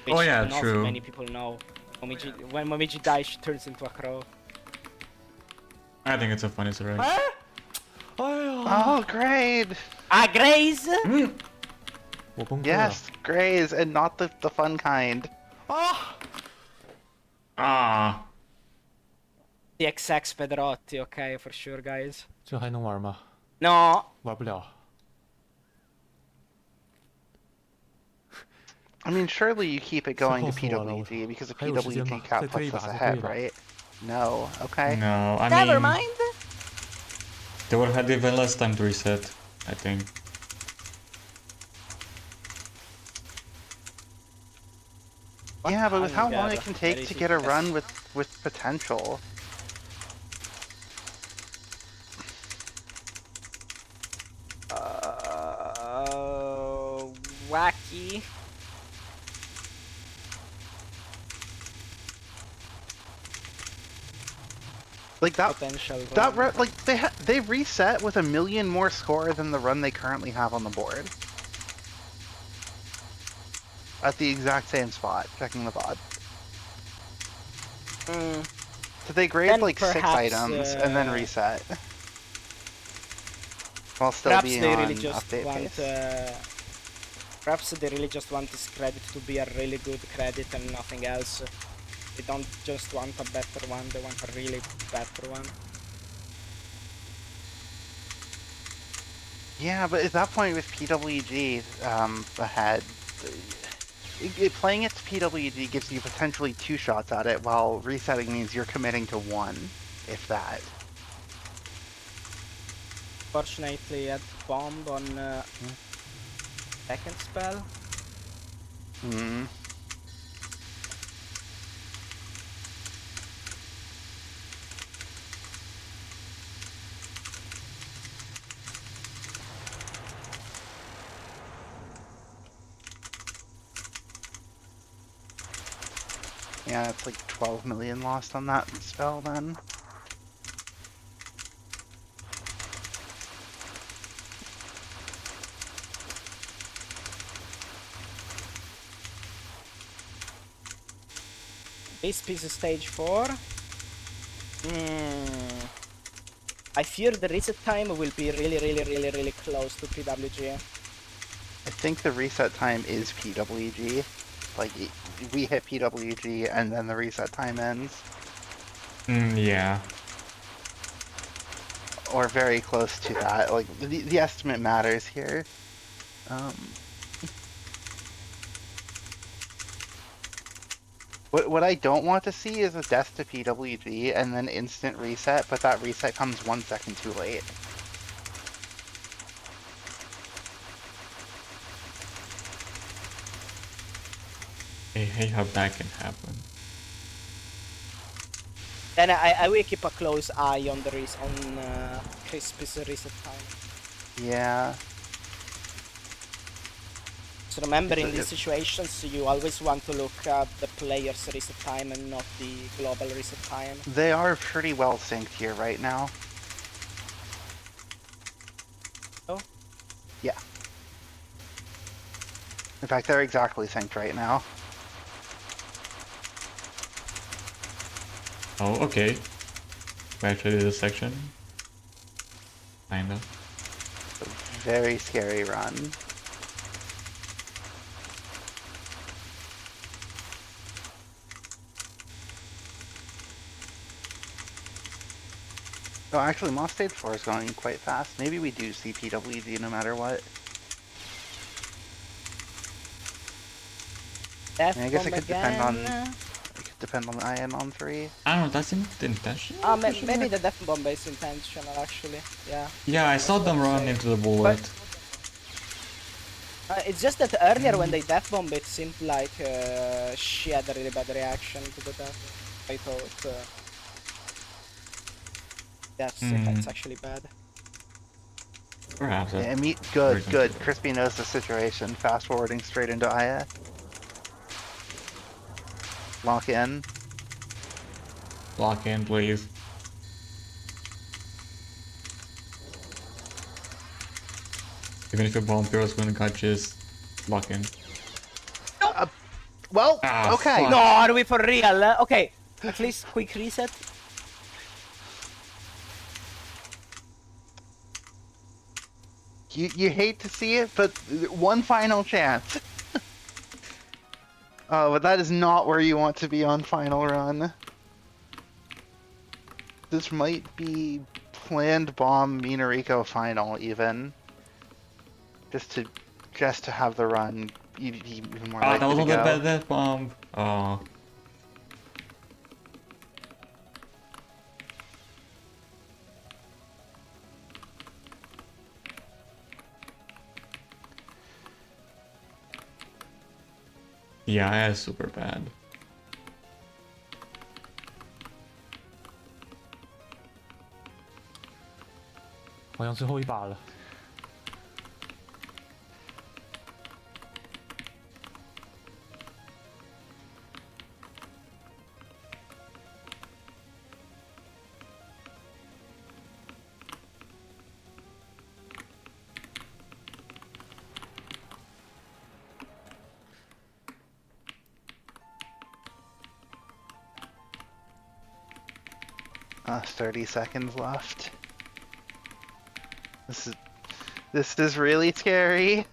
S1: Which
S3: Oh yeah,
S1: not
S3: true.
S1: many people know. When Momiji dies, she turns into a crow.
S3: I think it's a funny story.
S5: 哎呀，
S2: Oh, great!
S1: Ah, Graze!
S5: 我崩溃了。
S2: Yes, Grays, and not the fun kind.
S5: 啊！
S3: Ah!
S1: ZXX Pedrotti, okay, for sure, guys.
S5: 这还能玩吗？
S1: No!
S5: 玩不了。
S2: I mean, surely you keep it going to
S5: 笑死我了，
S2: PWG because the
S5: 还有时间
S2: PWG
S5: 吗？
S2: cap
S5: 再推一
S2: puts
S5: 把，
S2: us
S5: 再推一
S2: ahead,
S5: 把。
S2: right? No. Okay.
S3: No, I
S1: Never
S3: mean,
S1: mind!
S3: they would have had even less time to reset, I think.
S2: Yeah, but with how
S1: Hunger,
S2: long it can take to get a run with potential.
S1: Wacky.
S2: Like that
S1: Potential
S2: that
S1: run.
S2: like they reset with 1 million more score than the run they currently have on the board. At the exact same spot, checking the VOD. So they grade
S1: Then
S2: like 6
S1: perhaps,
S2: items and then reset. While still
S1: Perhaps
S2: being
S1: they
S2: on
S1: really just
S2: update
S1: want.
S2: pace.
S1: Perhaps they really just want this credit to be a really good credit and nothing else. They don't just want a better one, they want a really better one.
S2: Yeah, but at that point with PWG ahead, playing it to PWG gives you potentially 2 shots at it, while resetting means you're committing to 1, if that.
S1: Fortunately, I had bomb on second spell.
S2: Hmm. Yeah, it's like 12 million lost on that spell then.
S1: This piece is stage 4. I fear the reset time will be really close to PWG.
S2: I think the reset time is PWG. Like, we hit PWG and then the reset time ends.
S3: Yeah.
S2: Or very close to that. Like, the estimate matters here. What I don't want to see is a death to PWG and then instant reset, but that reset comes 1 second too late.
S3: I hate how that can happen.
S1: Then I will keep a close eye on the Crispy's reset time.
S2: Yeah.
S1: So remember, in these situations, you always want to look at the player's reset time and not the global reset time.
S2: They are pretty well synced here right now.
S1: Oh?
S2: Yeah. In fact, they're exactly synced right now.
S3: Oh, okay. We actually did a section. Kinda.
S2: A very scary run. Oh, actually, MoF Stage 4 is going quite fast. Maybe we do see PWG no matter what.
S1: Death
S2: I guess it
S1: bomb
S2: could depend on...
S1: again.
S2: It could depend on IHNN 3.
S3: I don't know, that's intentional?
S1: Maybe the death bomb is intentional, actually. Yeah.
S3: Yeah, I saw them run into the bullet.
S1: It's just that earlier when they death bomb, it seemed like she had a really bad reaction to the death. I thought... That's actually bad.
S3: Perhaps.
S2: Yeah, good. Crispy knows the situation. Fast forwarding straight into Aya. Lock in.
S3: Lock in, please. Even if your bomb is gonna catch us, lock in.
S2: Well,
S3: Ah,
S2: okay.
S3: fuck.
S1: No, are we for real? Okay, at least quick reset.
S2: You hate to see it, but one final chance. Oh, but that is not where you want to be on final run. This might be planned bomb Minariko final even. Just to have the run even more likely
S3: That was
S2: to
S3: on the
S2: go.
S3: death bomb. Oh. Yeah, that's super bad.
S5: 好像最后一把了。
S2: 30 seconds left. This is really scary.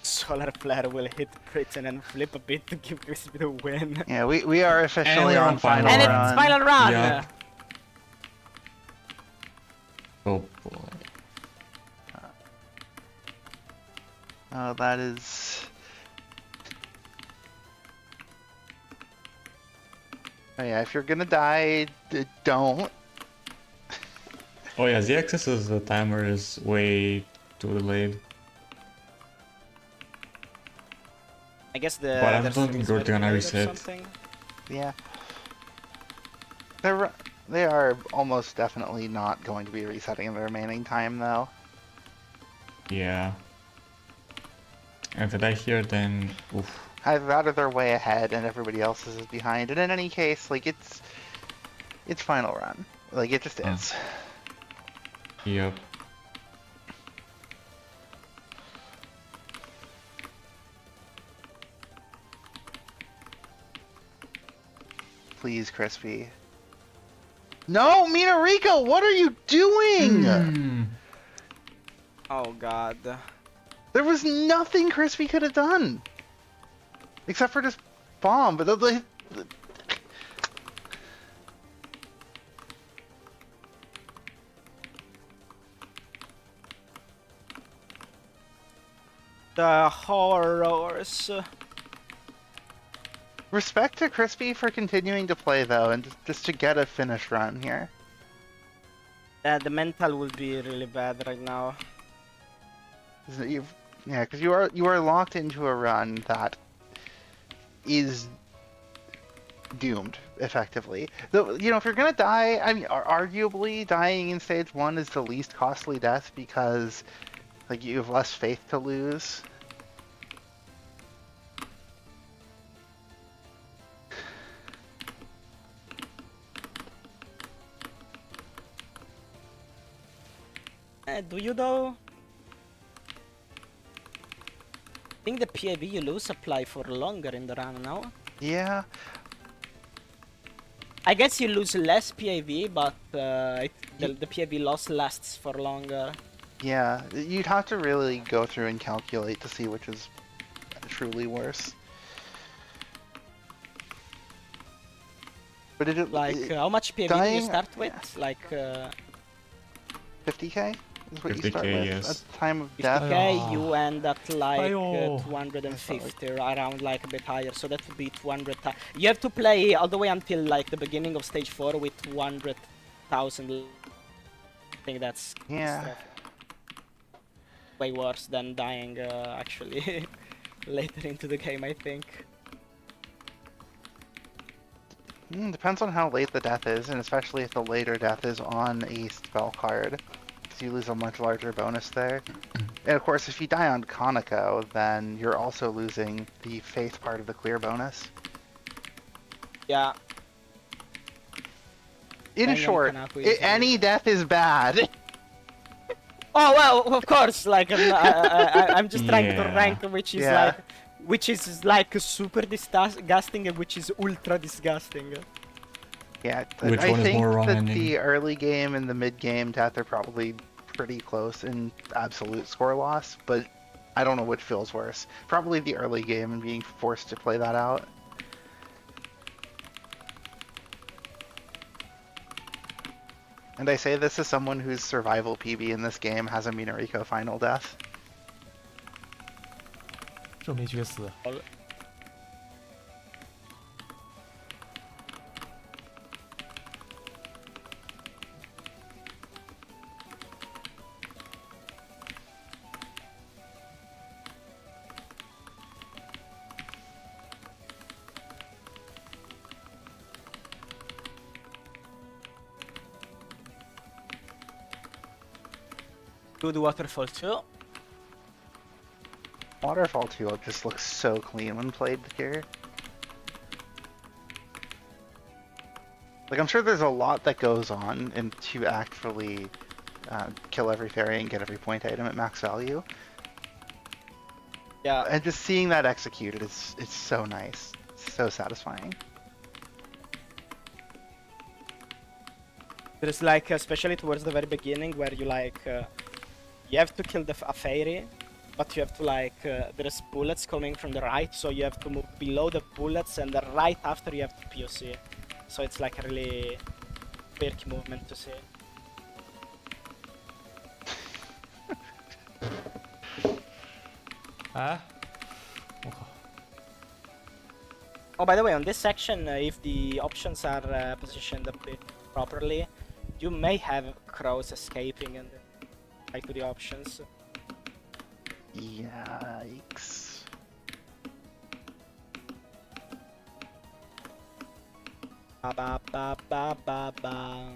S1: Solar Flare will hit Britain and flip a bit to give Crispy the win.
S2: Yeah, we are officially
S3: we're
S2: on
S3: on final
S1: And
S2: run.
S1: it's final run!
S3: Yeah. Oh boy.
S2: Oh, that is... Oh yeah, if you're gonna die, don't.
S3: Oh yeah, zxxs's timer is way too delayed.
S1: I guess
S3: But I
S1: their
S3: don't
S1: stream
S3: think
S1: is
S3: they're
S1: very
S3: gonna
S1: delayed or
S3: reset.
S1: something.
S2: Yeah. They are almost definitely not going to be resetting in the remaining time, though.
S3: Yeah. And if I hear, then oof.
S2: Either that or they're way ahead and everybody else is behind. And in any case, like it's final run. Like it just is.
S3: Yep.
S2: Please, Crispy. No, Minariko, what are you doing?
S3: Hmm.
S1: Oh god.
S2: There was nothing Crispy could have done. Except for just bomb, but
S1: The horrors.
S2: respect to Crispy for continuing to play though, and just to get a finish run here.
S1: The mental will be really bad right now.
S2: Yeah, because you are locked into a run that is doomed effectively. Though, you know, if you're gonna die, I mean, arguably dying in stage 1 is the least costly death because, like, you have less faith to lose.
S1: Do you though? I think the PIV you lose apply for longer in the run now.
S2: Yeah,
S1: I guess you lose less PIV, but the PIV loss lasts for longer.
S2: yeah, you'd have to really go through and calculate to see which is truly worse. But
S1: How much PIV do you
S2: dying-
S1: start with?
S2: yeah.
S1: Like
S2: 50k is what you start
S3: 50K,
S2: with
S3: yes.
S2: at the time of death.
S1: 50k,
S5: Oh.
S1: you end at like
S5: Ayo.
S1: 250, around like a bit higher. So that would be 200. You have to play all the way until like the beginning of stage 4 with 200,000. I think that's
S2: Yeah.
S1: way worse than dying actually later into the game, I think.
S2: Depends on how late the death is, and especially if the later death is on a spell card. So you lose a much larger bonus there. And of course, if you die on Konako, then you're also losing the faith part of the clear bonus.
S1: Yeah.
S2: In
S1: Dying on
S2: short,
S1: Konako is
S2: any death is bad.
S1: Oh well, of course. Like I'm just trying to
S3: Yeah.
S1: rank which is like super disgusting and which is ultra disgusting.
S2: Yeah,
S3: Which
S2: I
S3: one is
S2: think
S3: more
S2: that
S3: wrong?
S2: the early game and the mid game death are probably pretty close in absolute score loss, but I don't know which feels worse. Probably the early game and being forced to play that out. And I say this as someone whose survival PB in this game has a Minariko final death.
S5: 这没绝死。
S1: Good waterfall too.
S2: Waterfall 2 just looks so clean when played here. Like, I'm sure there's a lot that goes on and to actually kill every fairy and get every point item at max value.
S1: Yeah.
S2: And just seeing that executed, it's so nice. It's so satisfying.
S1: There's like, especially towards the very beginning, where you like, you have to kill a fairy, but you have to like, there's bullets coming from the right, so you have to move below the bullets, and then right after you have to POC. So it's like a really quirky movement to see.
S5: 哎，我靠！
S1: Oh, by the way, on this section, if the options are positioned a bit properly, You may have crows escaping and type to the options.
S2: Yikes.
S1: Ba ba ba ba ba ba.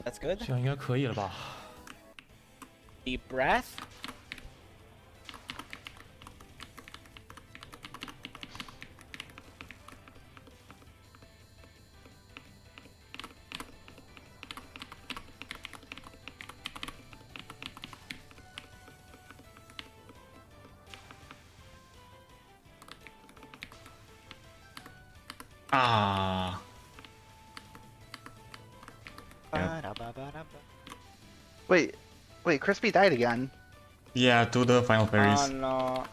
S1: That's good.
S5: 这样应该可以了吧？
S1: Deep breath.
S3: Ah. Yep.
S1: Ba-da-ba-ba-da-ba.
S2: Wait, Crispy died again.
S3: Yeah, to the final
S1: Oh
S3: parries.
S1: no.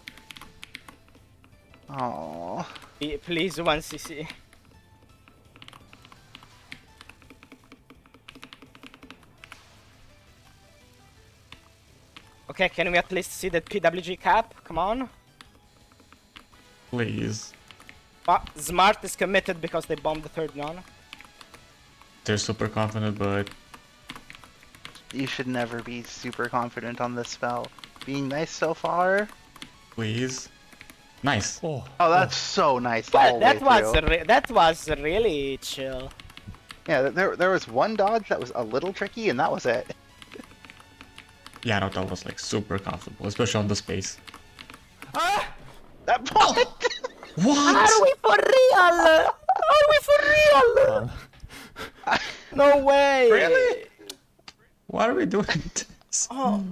S2: Oh.
S1: Please 1cc. Okay, can we at least see the PWG cap? Come on.
S3: Please.
S1: Smart is committed because they bombed the third one.
S3: They're super confident, but
S2: You should never be super confident on this spell. Being nice so far.
S3: please. Nice.
S5: 哦
S2: Oh, that's so nice the
S1: Well,
S2: whole
S1: that
S2: way
S1: was
S2: through.
S1: that was really chill.
S2: Yeah, there was one dodge that was a little tricky, and that was it.
S3: Yeah, no, that was like super comfortable, especially on the space.
S1: Ah!
S2: That point.
S3: What?
S1: Are we for real? Are we for real?
S5: 完了
S1: No way!
S3: Really? Why are we doing this?
S1: Oh,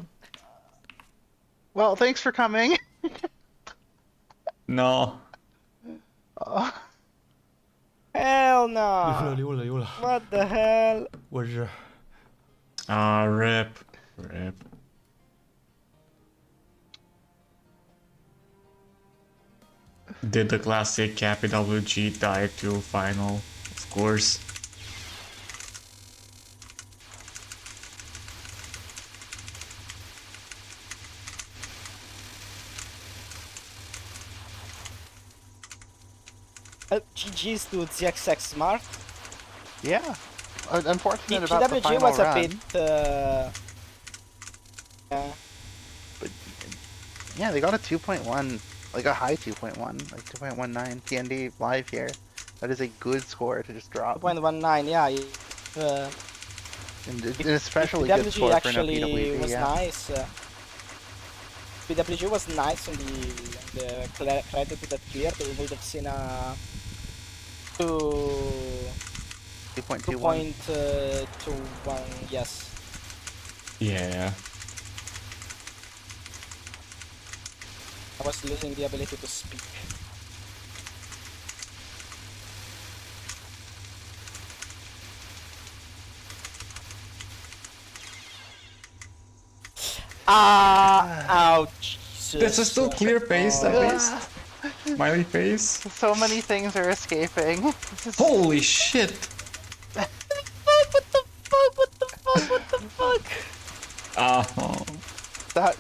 S2: Well, thanks for coming.
S3: No.
S2: Oh,
S1: hell
S5: 溜了
S1: no!
S5: 溜了溜了，
S1: What the hell?
S5: 我日！
S3: Ah, rip. Rip. Did the classic KPWG die to final? Of course.
S1: GG's to zxxsmart.
S2: yeah. Unfortunate about the
S1: PWG
S2: final
S1: was a
S2: run,
S1: bit.
S2: but yeah, they got a 2.1, like a high 2.1, like 2.19 PND live here. That is a good score to just drop,
S1: 2.19, yeah.
S2: and an especially good
S1: PWG
S2: score for no
S1: actually
S2: PWG.
S1: was
S2: Yeah.
S1: nice. PWG was nice on the credit to that clear. We would have seen a
S2: 2.21.
S1: 2.21, yes.
S3: Yeah.
S1: I was losing the ability to speak. Ouch.
S3: This is still clear face at
S1: Oh.
S3: least. Smiley face.
S2: So many things are escaping. This is-
S3: Holy shit!
S1: What the fuck? What the fuck? What the fuck?
S3: Oh.
S2: That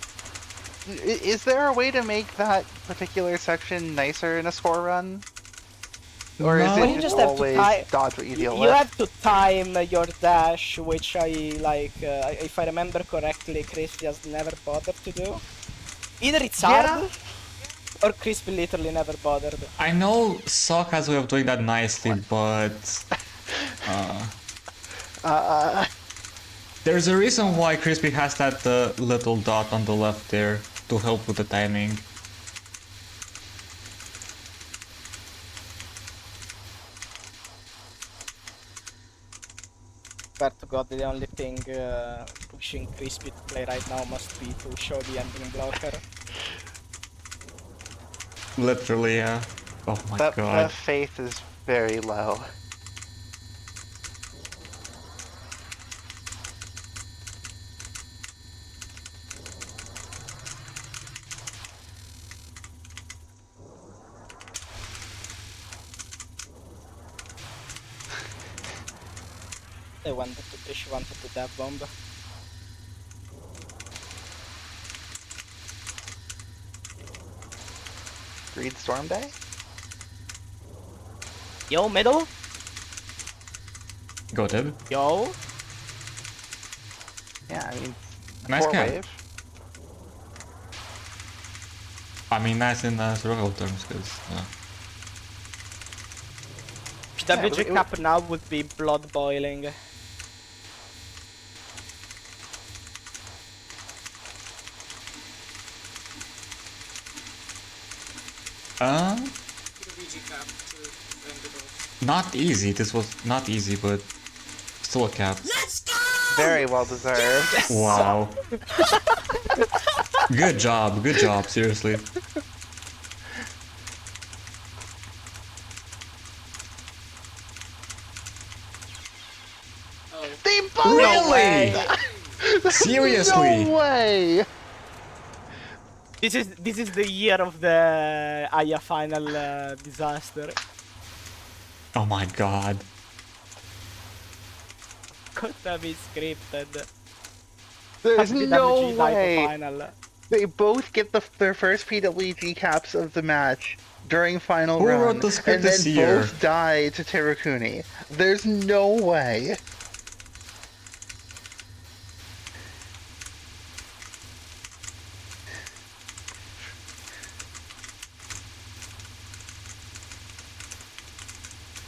S2: is there a way to make that particular section nicer in a score run? Or is
S3: No.
S2: it
S3: Well,
S1: you
S2: just
S1: just have to
S2: always
S1: tie-
S2: dodge what you deal
S1: You
S2: with?
S1: have to time your dash, which I like. If I remember correctly, Crispy has never bothered to do. Either it's
S2: Yeah.
S1: hard, or Crispy literally never bothered.
S3: I know Sock has a way of doing that nicely, but there's a reason why Crispy has that little dot on the left there to help with the timing.
S1: Swear to God, the only thing pushing Crispy to play right now must be to show the ending blocker.
S3: Literally, yeah. Oh my
S2: That
S3: god.
S2: faith is very low.
S1: She wanted to dab bomb.
S2: Greed Storm Day?
S1: Yo, middle.
S3: Go Deb.
S1: Yo.
S2: Yeah, I mean,
S3: Nice
S2: 4
S3: cap.
S2: wave.
S3: I mean, nice in survival terms, because
S1: WG
S2: it-
S1: cap now would be blood boiling.
S4: PWG cap to end it off.
S3: not easy. This was not easy, but still a cap.
S4: Let's go!
S2: Very well deserved.
S3: Wow. Good job, seriously.
S4: Oh.
S2: They both.
S3: Really? Seriously?
S2: No way.
S1: This is the year of the Aya final disaster.
S3: Oh my god.
S1: Could have been scripted.
S2: There's
S1: PWG
S2: no
S1: died
S2: way.
S1: Final.
S2: They both get their first PWG caps of the match during final
S3: Who
S2: round,
S3: wrote the script
S2: and then
S3: this year?
S2: both die to Terukuni. There's no way.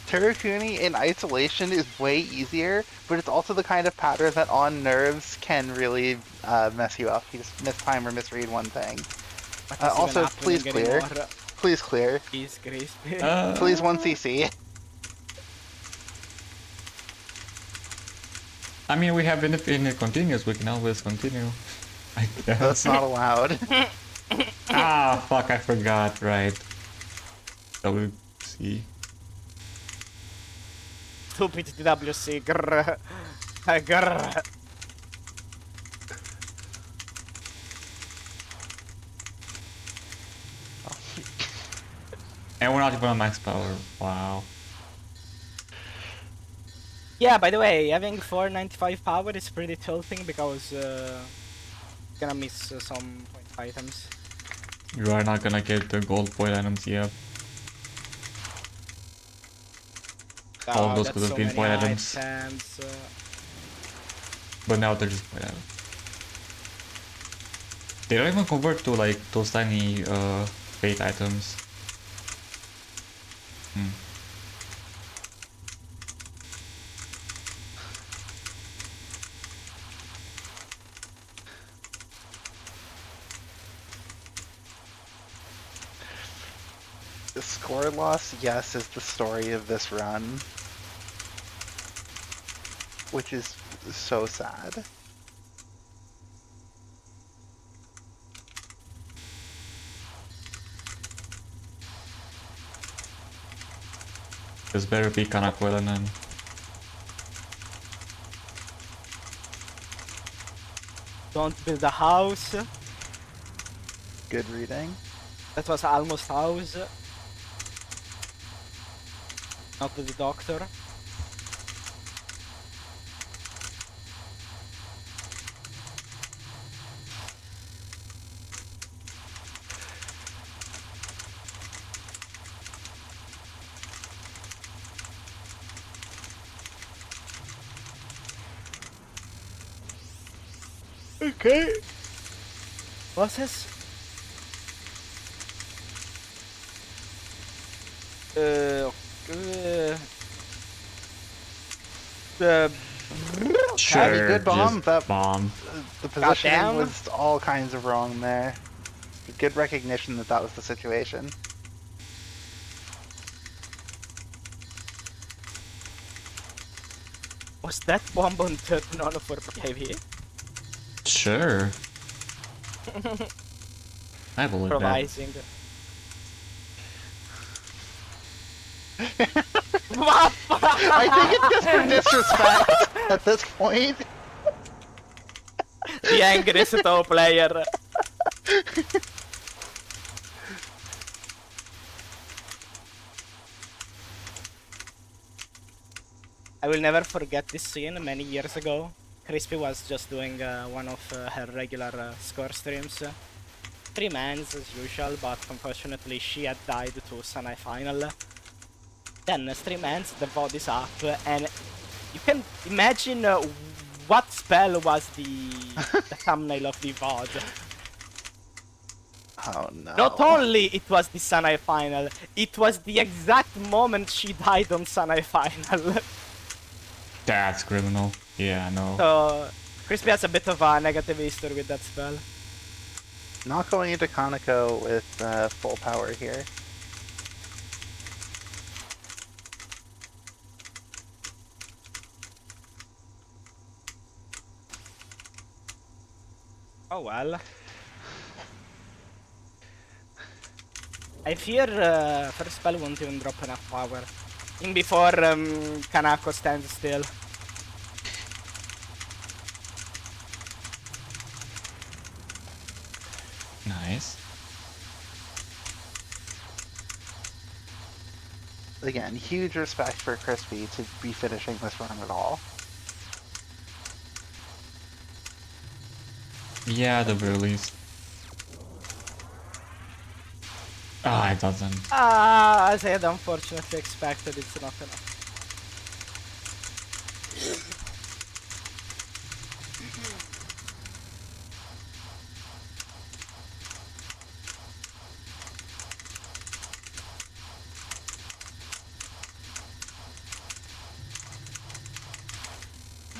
S2: Terukuni in isolation is way easier, but it's also the kind of pattern that on nerves can really mess you up. You just mistime or misread one thing.
S1: What is even
S2: Also,
S1: happening
S2: please clear.
S1: anymore?
S2: Please clear.
S1: Please, crispy.
S2: Please 1cc.
S3: I mean, we have in it continues. We can always continue. I guess.
S2: That's not allowed.
S3: Ah, fuck! I forgot. Right. WC.
S1: Stupid TWC. Grrr. Grrr.
S3: And we're not even on max power. Wow.
S1: Yeah, by the way, having 495 power is pretty tilting because gonna miss some point items.
S3: You are not gonna get the gold point items yet. All of those
S1: that's
S3: could have
S1: so
S3: been
S1: many
S3: point items. But now they're just point items. They don't even convert to like those tiny fate items.
S2: The score loss, yes, is the story of this run. Which is so sad.
S3: This better be Kanakwela then.
S1: Don't build a house.
S2: Good reading.
S1: That was almost house. Not the doctor. Okay. What's this?
S3: Sure,
S2: good bomb,
S3: just
S2: that-
S3: bomb.
S2: The positioning
S1: Goddamn.
S2: was all kinds of wrong there. Good recognition that that was the situation.
S1: Was that bomb on turn on for heavy?
S3: Sure. I believe that.
S1: Improvising. What?
S2: I think it's just for disrespect at this point.
S1: The angriest top player. I will never forget this scene many years ago. Crispy was just doing one of her regular score streams. 3 mans as usual, but unfortunately she had died to semi-final. Then stream ends, the VOD is up, and you can imagine what spell was the thumbnail of the VOD.
S2: Oh no.
S1: Not only it was the Sunai final, it was the exact moment she died on Sunai final.
S3: That's criminal. Yeah, no.
S1: So Crispy has a bit of a negative history with that spell.
S2: Not going into Kaneko with full power here.
S1: Oh well. I fear first spell won't even drop enough power. In before Kanako stands still.
S3: Nice.
S2: Again, huge respect for Crispy to be finishing this run at all.
S3: Yeah, at the very least. Ah, it doesn't.
S1: As I had unfortunately expected, it's not enough.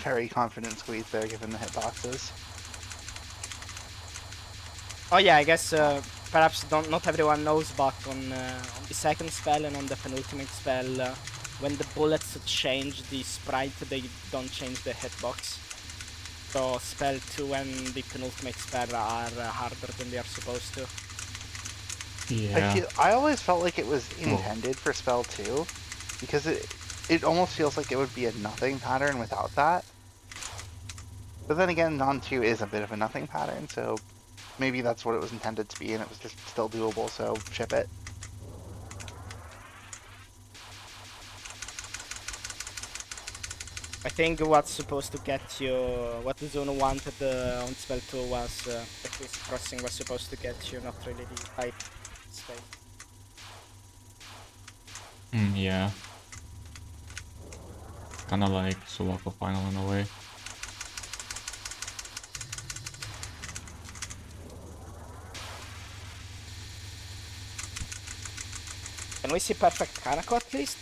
S2: Very confident squeeze there given the hitboxes.
S1: Oh yeah, I guess perhaps not everyone knows, but on the second spell and on the penultimate spell, when the bullets change the sprite, they don't change the hitbox. So spell 2 and the penultimate spell are harder than they are supposed to.
S3: Yeah.
S2: I always felt like it was intended for spell 2, because it almost feels like it would be a nothing pattern without that. But then again, non-2 is a bit of a nothing pattern, so maybe that's what it was intended to be, and it was just still doable, so ship it.
S1: I think what's supposed to get you, what the zone wanted on spell 2 was, at least crossing was supposed to get you, not really the type spell.
S3: Yeah. Kinda like Sulako final in a way.
S1: Can we see perfect Kanako at least?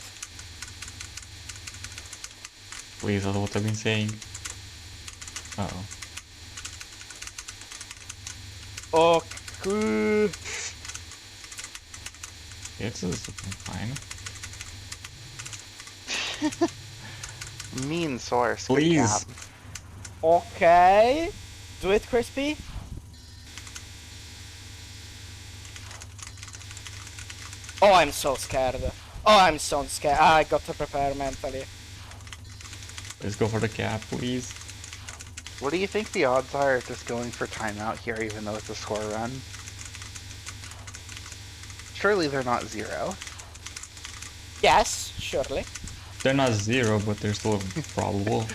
S3: Please, that's what I've been saying. Uh-oh.
S1: Oh, cool.
S3: It's looking fine.
S2: Mean source. Good
S3: Please.
S2: cap.
S1: Okay. Do it, Crispy. Oh, I'm so scared. Oh, I'm so scared. I got to prepare mentally.
S3: Let's go for the cap, please.
S2: What do you think the odds are of just going for timeout here, even though it's a score run? Surely they're not 0.
S1: Yes, surely.
S3: They're not 0, but they're still probable.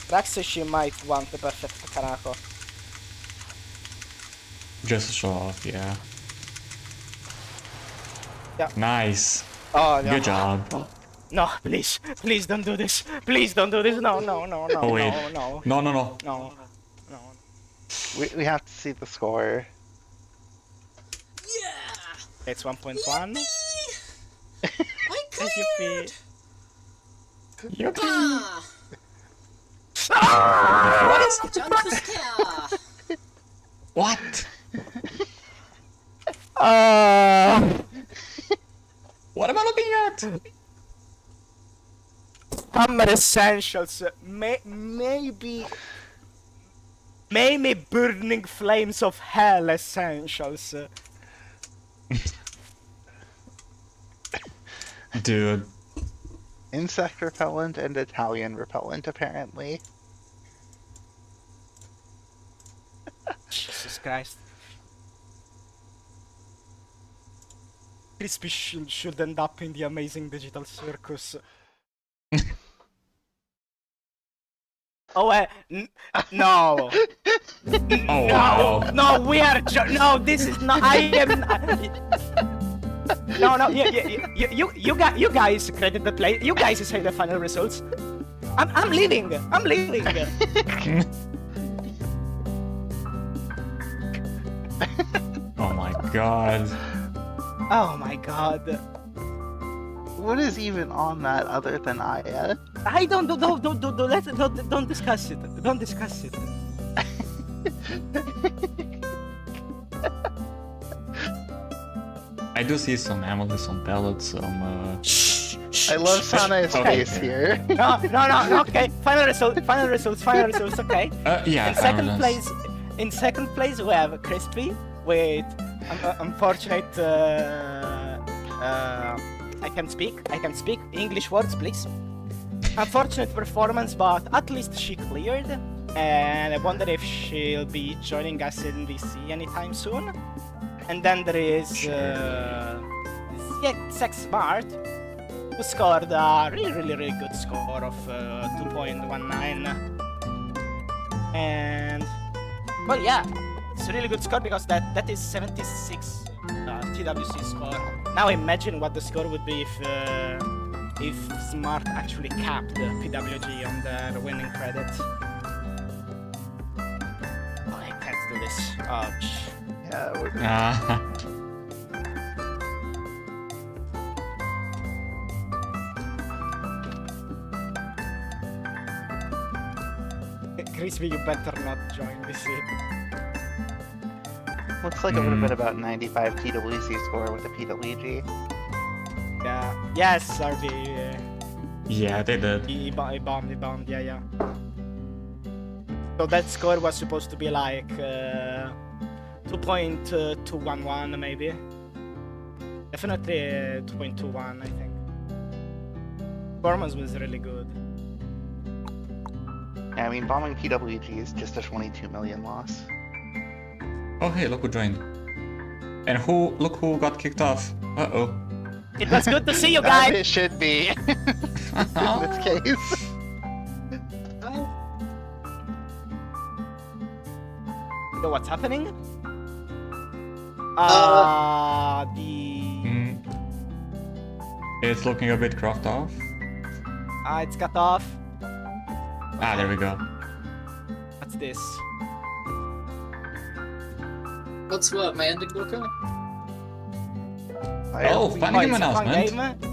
S1: Perhaps she might want the perfect Kanako.
S3: Just to show off, yeah.
S1: Yeah.
S3: Nice.
S1: Oh, no.
S3: Good job.
S1: No, please. Please don't do this. Please don't do this. No, no, no, no,
S3: Oh, wait.
S1: no,
S3: No.
S1: no, no.
S2: We have to see the score.
S4: Yeah!
S1: It's 1.1.
S4: I
S1: As you feel.
S3: You
S4: What is jump scare?
S3: What? What am I looking at?
S1: Summer Essentials. Maybe Burning Flames of Hell Essentials.
S3: Dude.
S2: Insect repellent and Italian repellent, apparently.
S1: Jesus Christ. Crispy should end up in the amazing digital circus. Oh, no.
S3: Oh wow.
S1: No, we are. No, this is not. I am. No, you guys credit the play. You guys say the final results. I'm leaving. I'm leaving.
S3: Oh my god.
S1: Oh my god.
S2: What is even on that other than Aya?
S1: I don't discuss it. Don't discuss it.
S3: I do see some amulet, some pellets, some
S2: I love Sanae's
S3: Okay.
S2: face here.
S1: No. Okay. Final results. Okay.
S3: yeah,
S1: In second place, we have Crispy with unfortunate. I can speak English words, please. Unfortunate performance, but at least she cleared. And I wonder if she'll be joining us in VC anytime soon. And then there is zxxsmart, who scored a really good score of 2.19. And well, yeah, it's a really good score because that is 76 TWC score. Now imagine what the score would be if Smart actually capped the PWG on their winning credit. Oh, I can't do this. Ouch.
S2: Yeah, it would be.
S1: Crispy, you better not join this.
S2: Looks like it would have been about 95 TWC score with a PWG.
S1: Yeah. Yes, RB.
S3: yeah, they did.
S1: He bombed. Yeah. So that score was supposed to be like 2.211 maybe. Definitely 2.21, I think. Performance was really good.
S2: Yeah, I mean, bombing PWG is just a 22 million loss.
S3: Oh hey, look who joined. And look who got kicked off. Uh-oh.
S1: It was good to see you
S2: As
S1: guys.
S2: it should be in this case.
S1: You know what's happening?
S3: It's looking a bit cropped off.
S1: It's cut off.
S3: Ah, there we go.
S1: What's this?
S4: What's what? My ending blocker?
S3: Oh, fun game
S1: it's a fun
S3: announcement.
S1: game.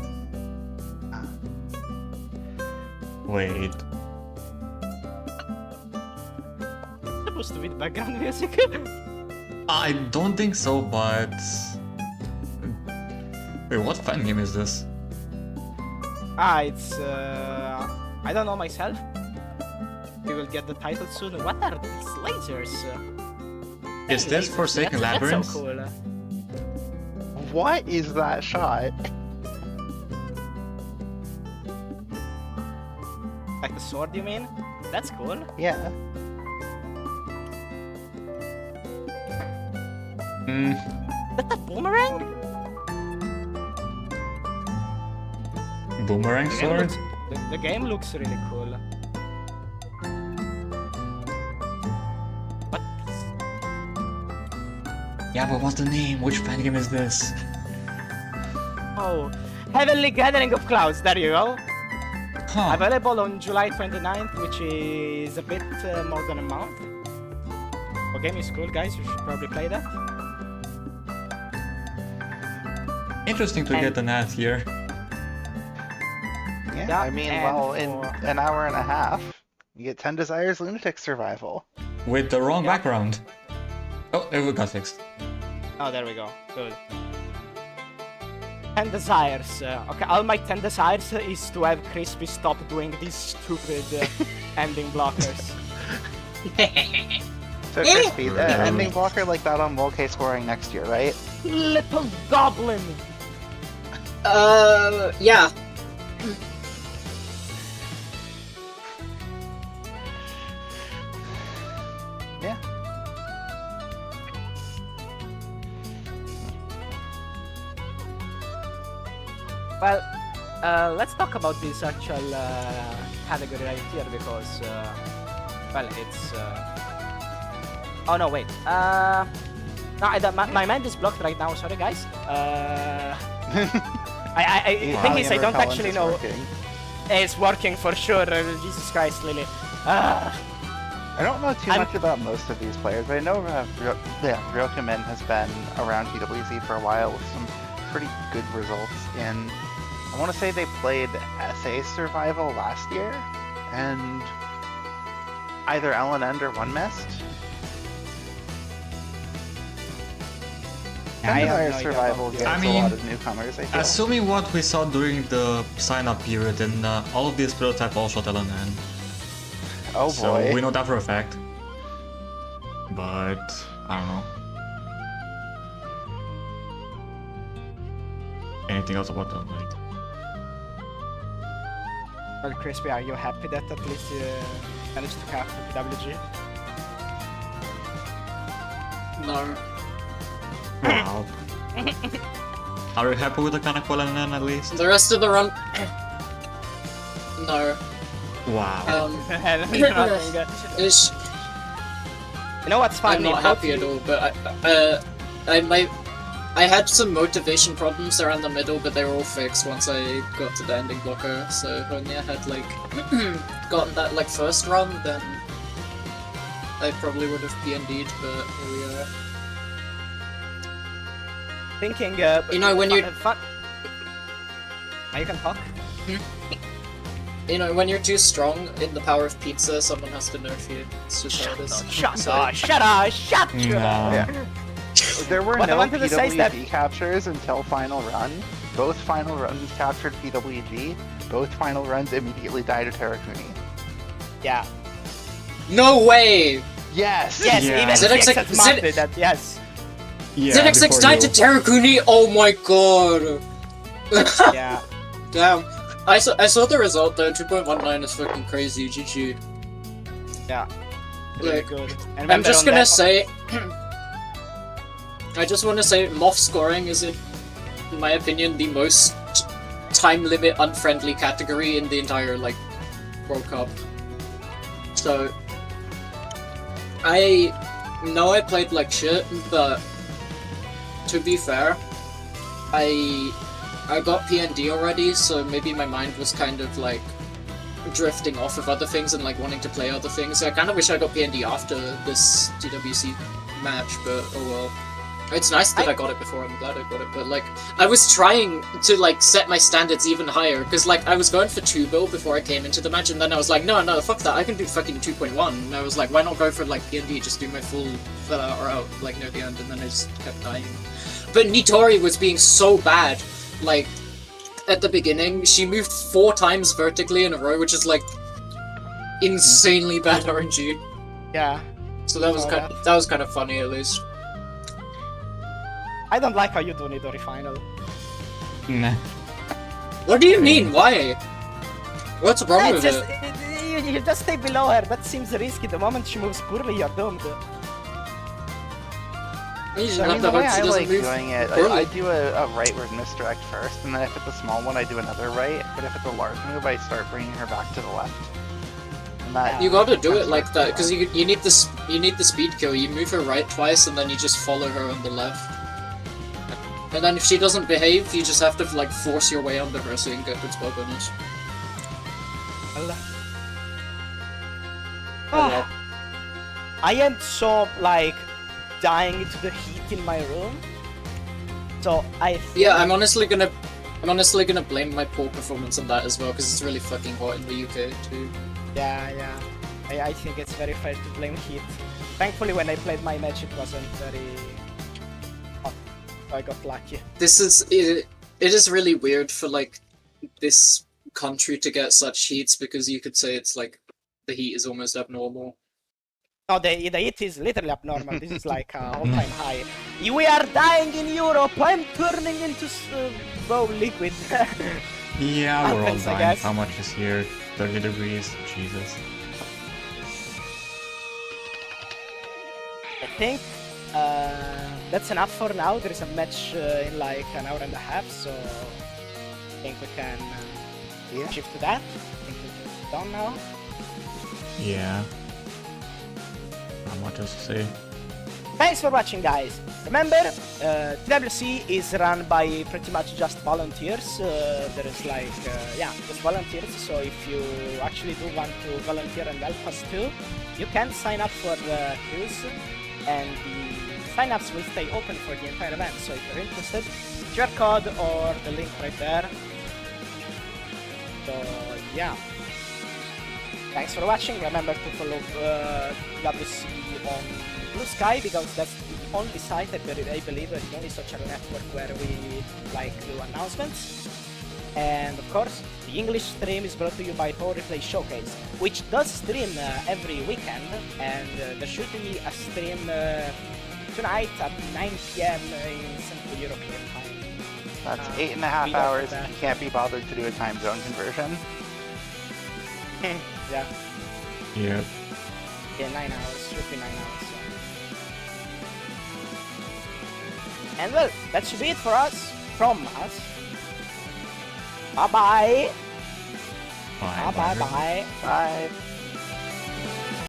S3: Wait.
S1: Supposed to be the background music.
S3: I don't think so, but... Wait, what fan game is this?
S1: It's I don't know myself. We will get the title soon. What are these lasers?
S3: Is this Forsaken Labyrinth?
S1: That's so cool.
S2: What is that shot?
S1: Like the sword, you mean? That's cool.
S2: Yeah.
S1: That's a boomerang?
S3: Boomerang sword?
S1: The game looks really cool. What?
S3: Yeah, but what's the name? Which fan game is this?
S1: Oh, Heavenly Gathering of Clouds. There you go.
S3: Huh.
S1: Available on July 29th, which is a bit more than a month. The game is cool, guys. You should probably play that.
S3: Interesting to get an ad here.
S2: Yeah, I mean,
S1: and
S2: well, in
S1: for-
S2: an hour and a half, you get 10 Desires Lunatic Survival.
S3: With the wrong background. Oh, it got fixed.
S1: Oh, there we go. Good. 10 desires. Okay, all my 10 desires is to have Crispy stop doing these stupid ending blockers.
S2: So, Crispy, ending blocker like that on Volk scoring next year, right?
S1: Little goblin!
S4: Yeah.
S2: Yeah.
S1: Well, let's talk about this actual category right here because, well, it's Oh no, wait. No, my mind is blocked right now. Sorry, guys. I
S2: Wow,
S1: think is I
S2: the
S1: don't
S2: repellent
S1: actually
S2: is
S1: know.
S2: working.
S1: It's working for sure. Jesus Christ, Lily.
S2: I don't know too much about most of these players, but I know Ryokumin has been around TWZ for a while with some pretty good results in, I want to say they played SA Survival last year, and either LNN or One Mist. Vampire Survival gets a lot of newcomers, I feel.
S3: Assuming what we saw during the sign-up period, then all of these prototype all shot LNN.
S2: Oh
S3: So
S2: boy.
S3: we know that for a fact. But I don't know. Anything else about them? Like,
S1: Well, Crispy, are you happy that at least you managed to cap PWG?
S4: No.
S3: wow. Are you happy with the Kaneko LNN at least?
S4: The rest of the run. No.
S3: Wow.
S4: It's,
S1: You know what's funny?
S4: I'm not happy at all, but I had some motivation problems around the middle, but they were all fixed once I got to the ending blocker. So when I had like gotten that like first run, then I probably would have PND'd, but here we are.
S1: Thinking,
S4: You know, when you
S1: you can talk.
S4: You know, when you're too strong in the power of pizza, someone has to nerf you. It's just how it is.
S1: Shut up! Shut
S3: No.
S2: Yeah. There were
S1: What I
S2: no
S1: wanted to say is that-
S2: PWG captures until final run. Both final runs captured PWG. Both final runs immediately died to Terrakuni.
S1: Yeah.
S4: No way!
S2: Yes!
S1: Yes,
S3: Yeah.
S1: even
S4: ZXX
S1: zxxsmart did that. Yes.
S3: Yeah,
S4: ZXX
S3: before
S4: died to
S3: you.
S4: Terrakuni! Oh my god!
S1: Yeah.
S4: Damn. I saw the result though, 2.19 is fucking crazy, GG.
S1: Yeah. Really
S4: Like,
S1: good. And
S4: I'm
S1: remember
S4: just
S1: on
S4: gonna
S1: that-
S4: say... I just wanna say, MoF scoring is, in my opinion, the most time limit unfriendly category in the entire, like, World Cup. So... I know I played like shit, but... To be fair, I got PND already, so maybe my mind was kind of like drifting off of other things and like wanting to play other things. I kind of wish I got PND after this TWC match, but oh well. It's nice that I got it before, I'm glad I got it, but like, I was trying to like set my standards even higher, because like, I was going for 2-bill before I came into the match, and then I was like, no, fuck that, I can do fucking 2.1, and I was like, why not go for like PND, just do my full or out, like near the end, and then I just kept dying. But Nitori was being so bad. Like, at the beginning, she moved 4 times vertically in a row, which is like insanely bad RNG.
S1: Yeah.
S4: So that was kind of funny at least.
S1: I don't like how you do Nidori final.
S3: Nah.
S4: What do you mean? Why? What's wrong
S1: It's
S4: with
S1: just,
S4: it?
S1: you just stay below her. That seems risky. The moment she moves poorly, you're doomed.
S4: You just
S2: I mean,
S4: have
S2: the
S4: to
S2: way
S4: hope she
S2: I
S4: doesn't
S2: like
S4: move
S2: doing it,
S4: poorly.
S2: I do a rightward misdirect first, and then if it's a small one, I do another right, but if it's a large move, I start bringing her back to the left. And that,
S4: You gotta do it like that, because you need the speed kill. You move her right twice, and then you just follow her on the left. And then if she doesn't behave, you just have to like force your way under her so you can get good spell bonus.
S1: Ah. I am so like dying to the heat in my room. So I think
S4: Yeah, I'm honestly gonna blame my poor performance on that as well, because it's really fucking hot in the UK too.
S1: Yeah. I think it's very fair to blame heat. Thankfully, when I played my match, it wasn't very hot. So I got lucky.
S4: It is really weird for like this country to get such heats, because you could say it's like the heat is almost abnormal.
S1: No, the heat is literally abnormal. This is like all-time high. We are dying in Europe. I'm turning into liquid.
S3: Yeah, we're all
S1: Happens, I
S3: dying.
S1: guess.
S3: How much is here? 30 degrees? Jesus.
S1: I think that's enough for now. There is a match in like an hour and a half, so I think we can shift to that. I think we're done now.
S3: Yeah. Not much else to say.
S1: Thanks for watching, guys. Remember, TWC is run by pretty much just volunteers. There is like, just volunteers. So if you actually do want to volunteer and help us too, you can sign up for the queues, and the sign-ups will stay open for the entire event. So if you're interested, QR code or the link right there. So yeah. Thanks for watching. Remember to follow WC on Blue Sky, because that's the only site I believe, the only social network where we do announcements. And of course, the English stream is brought to you by Power Replay Showcase, which does stream every weekend, and there should be a stream tonight at 9 PM in Central European time.
S2: That's 8.5 hours. You can't be bothered to do a time zone conversion.
S1: Yeah.
S3: Yep.
S1: Yeah, 9 hours. Should be 9 hours. So. And well, that should be it for us. From us. Bye-bye.
S3: Bye.
S1: Bye-bye.
S2: Bye.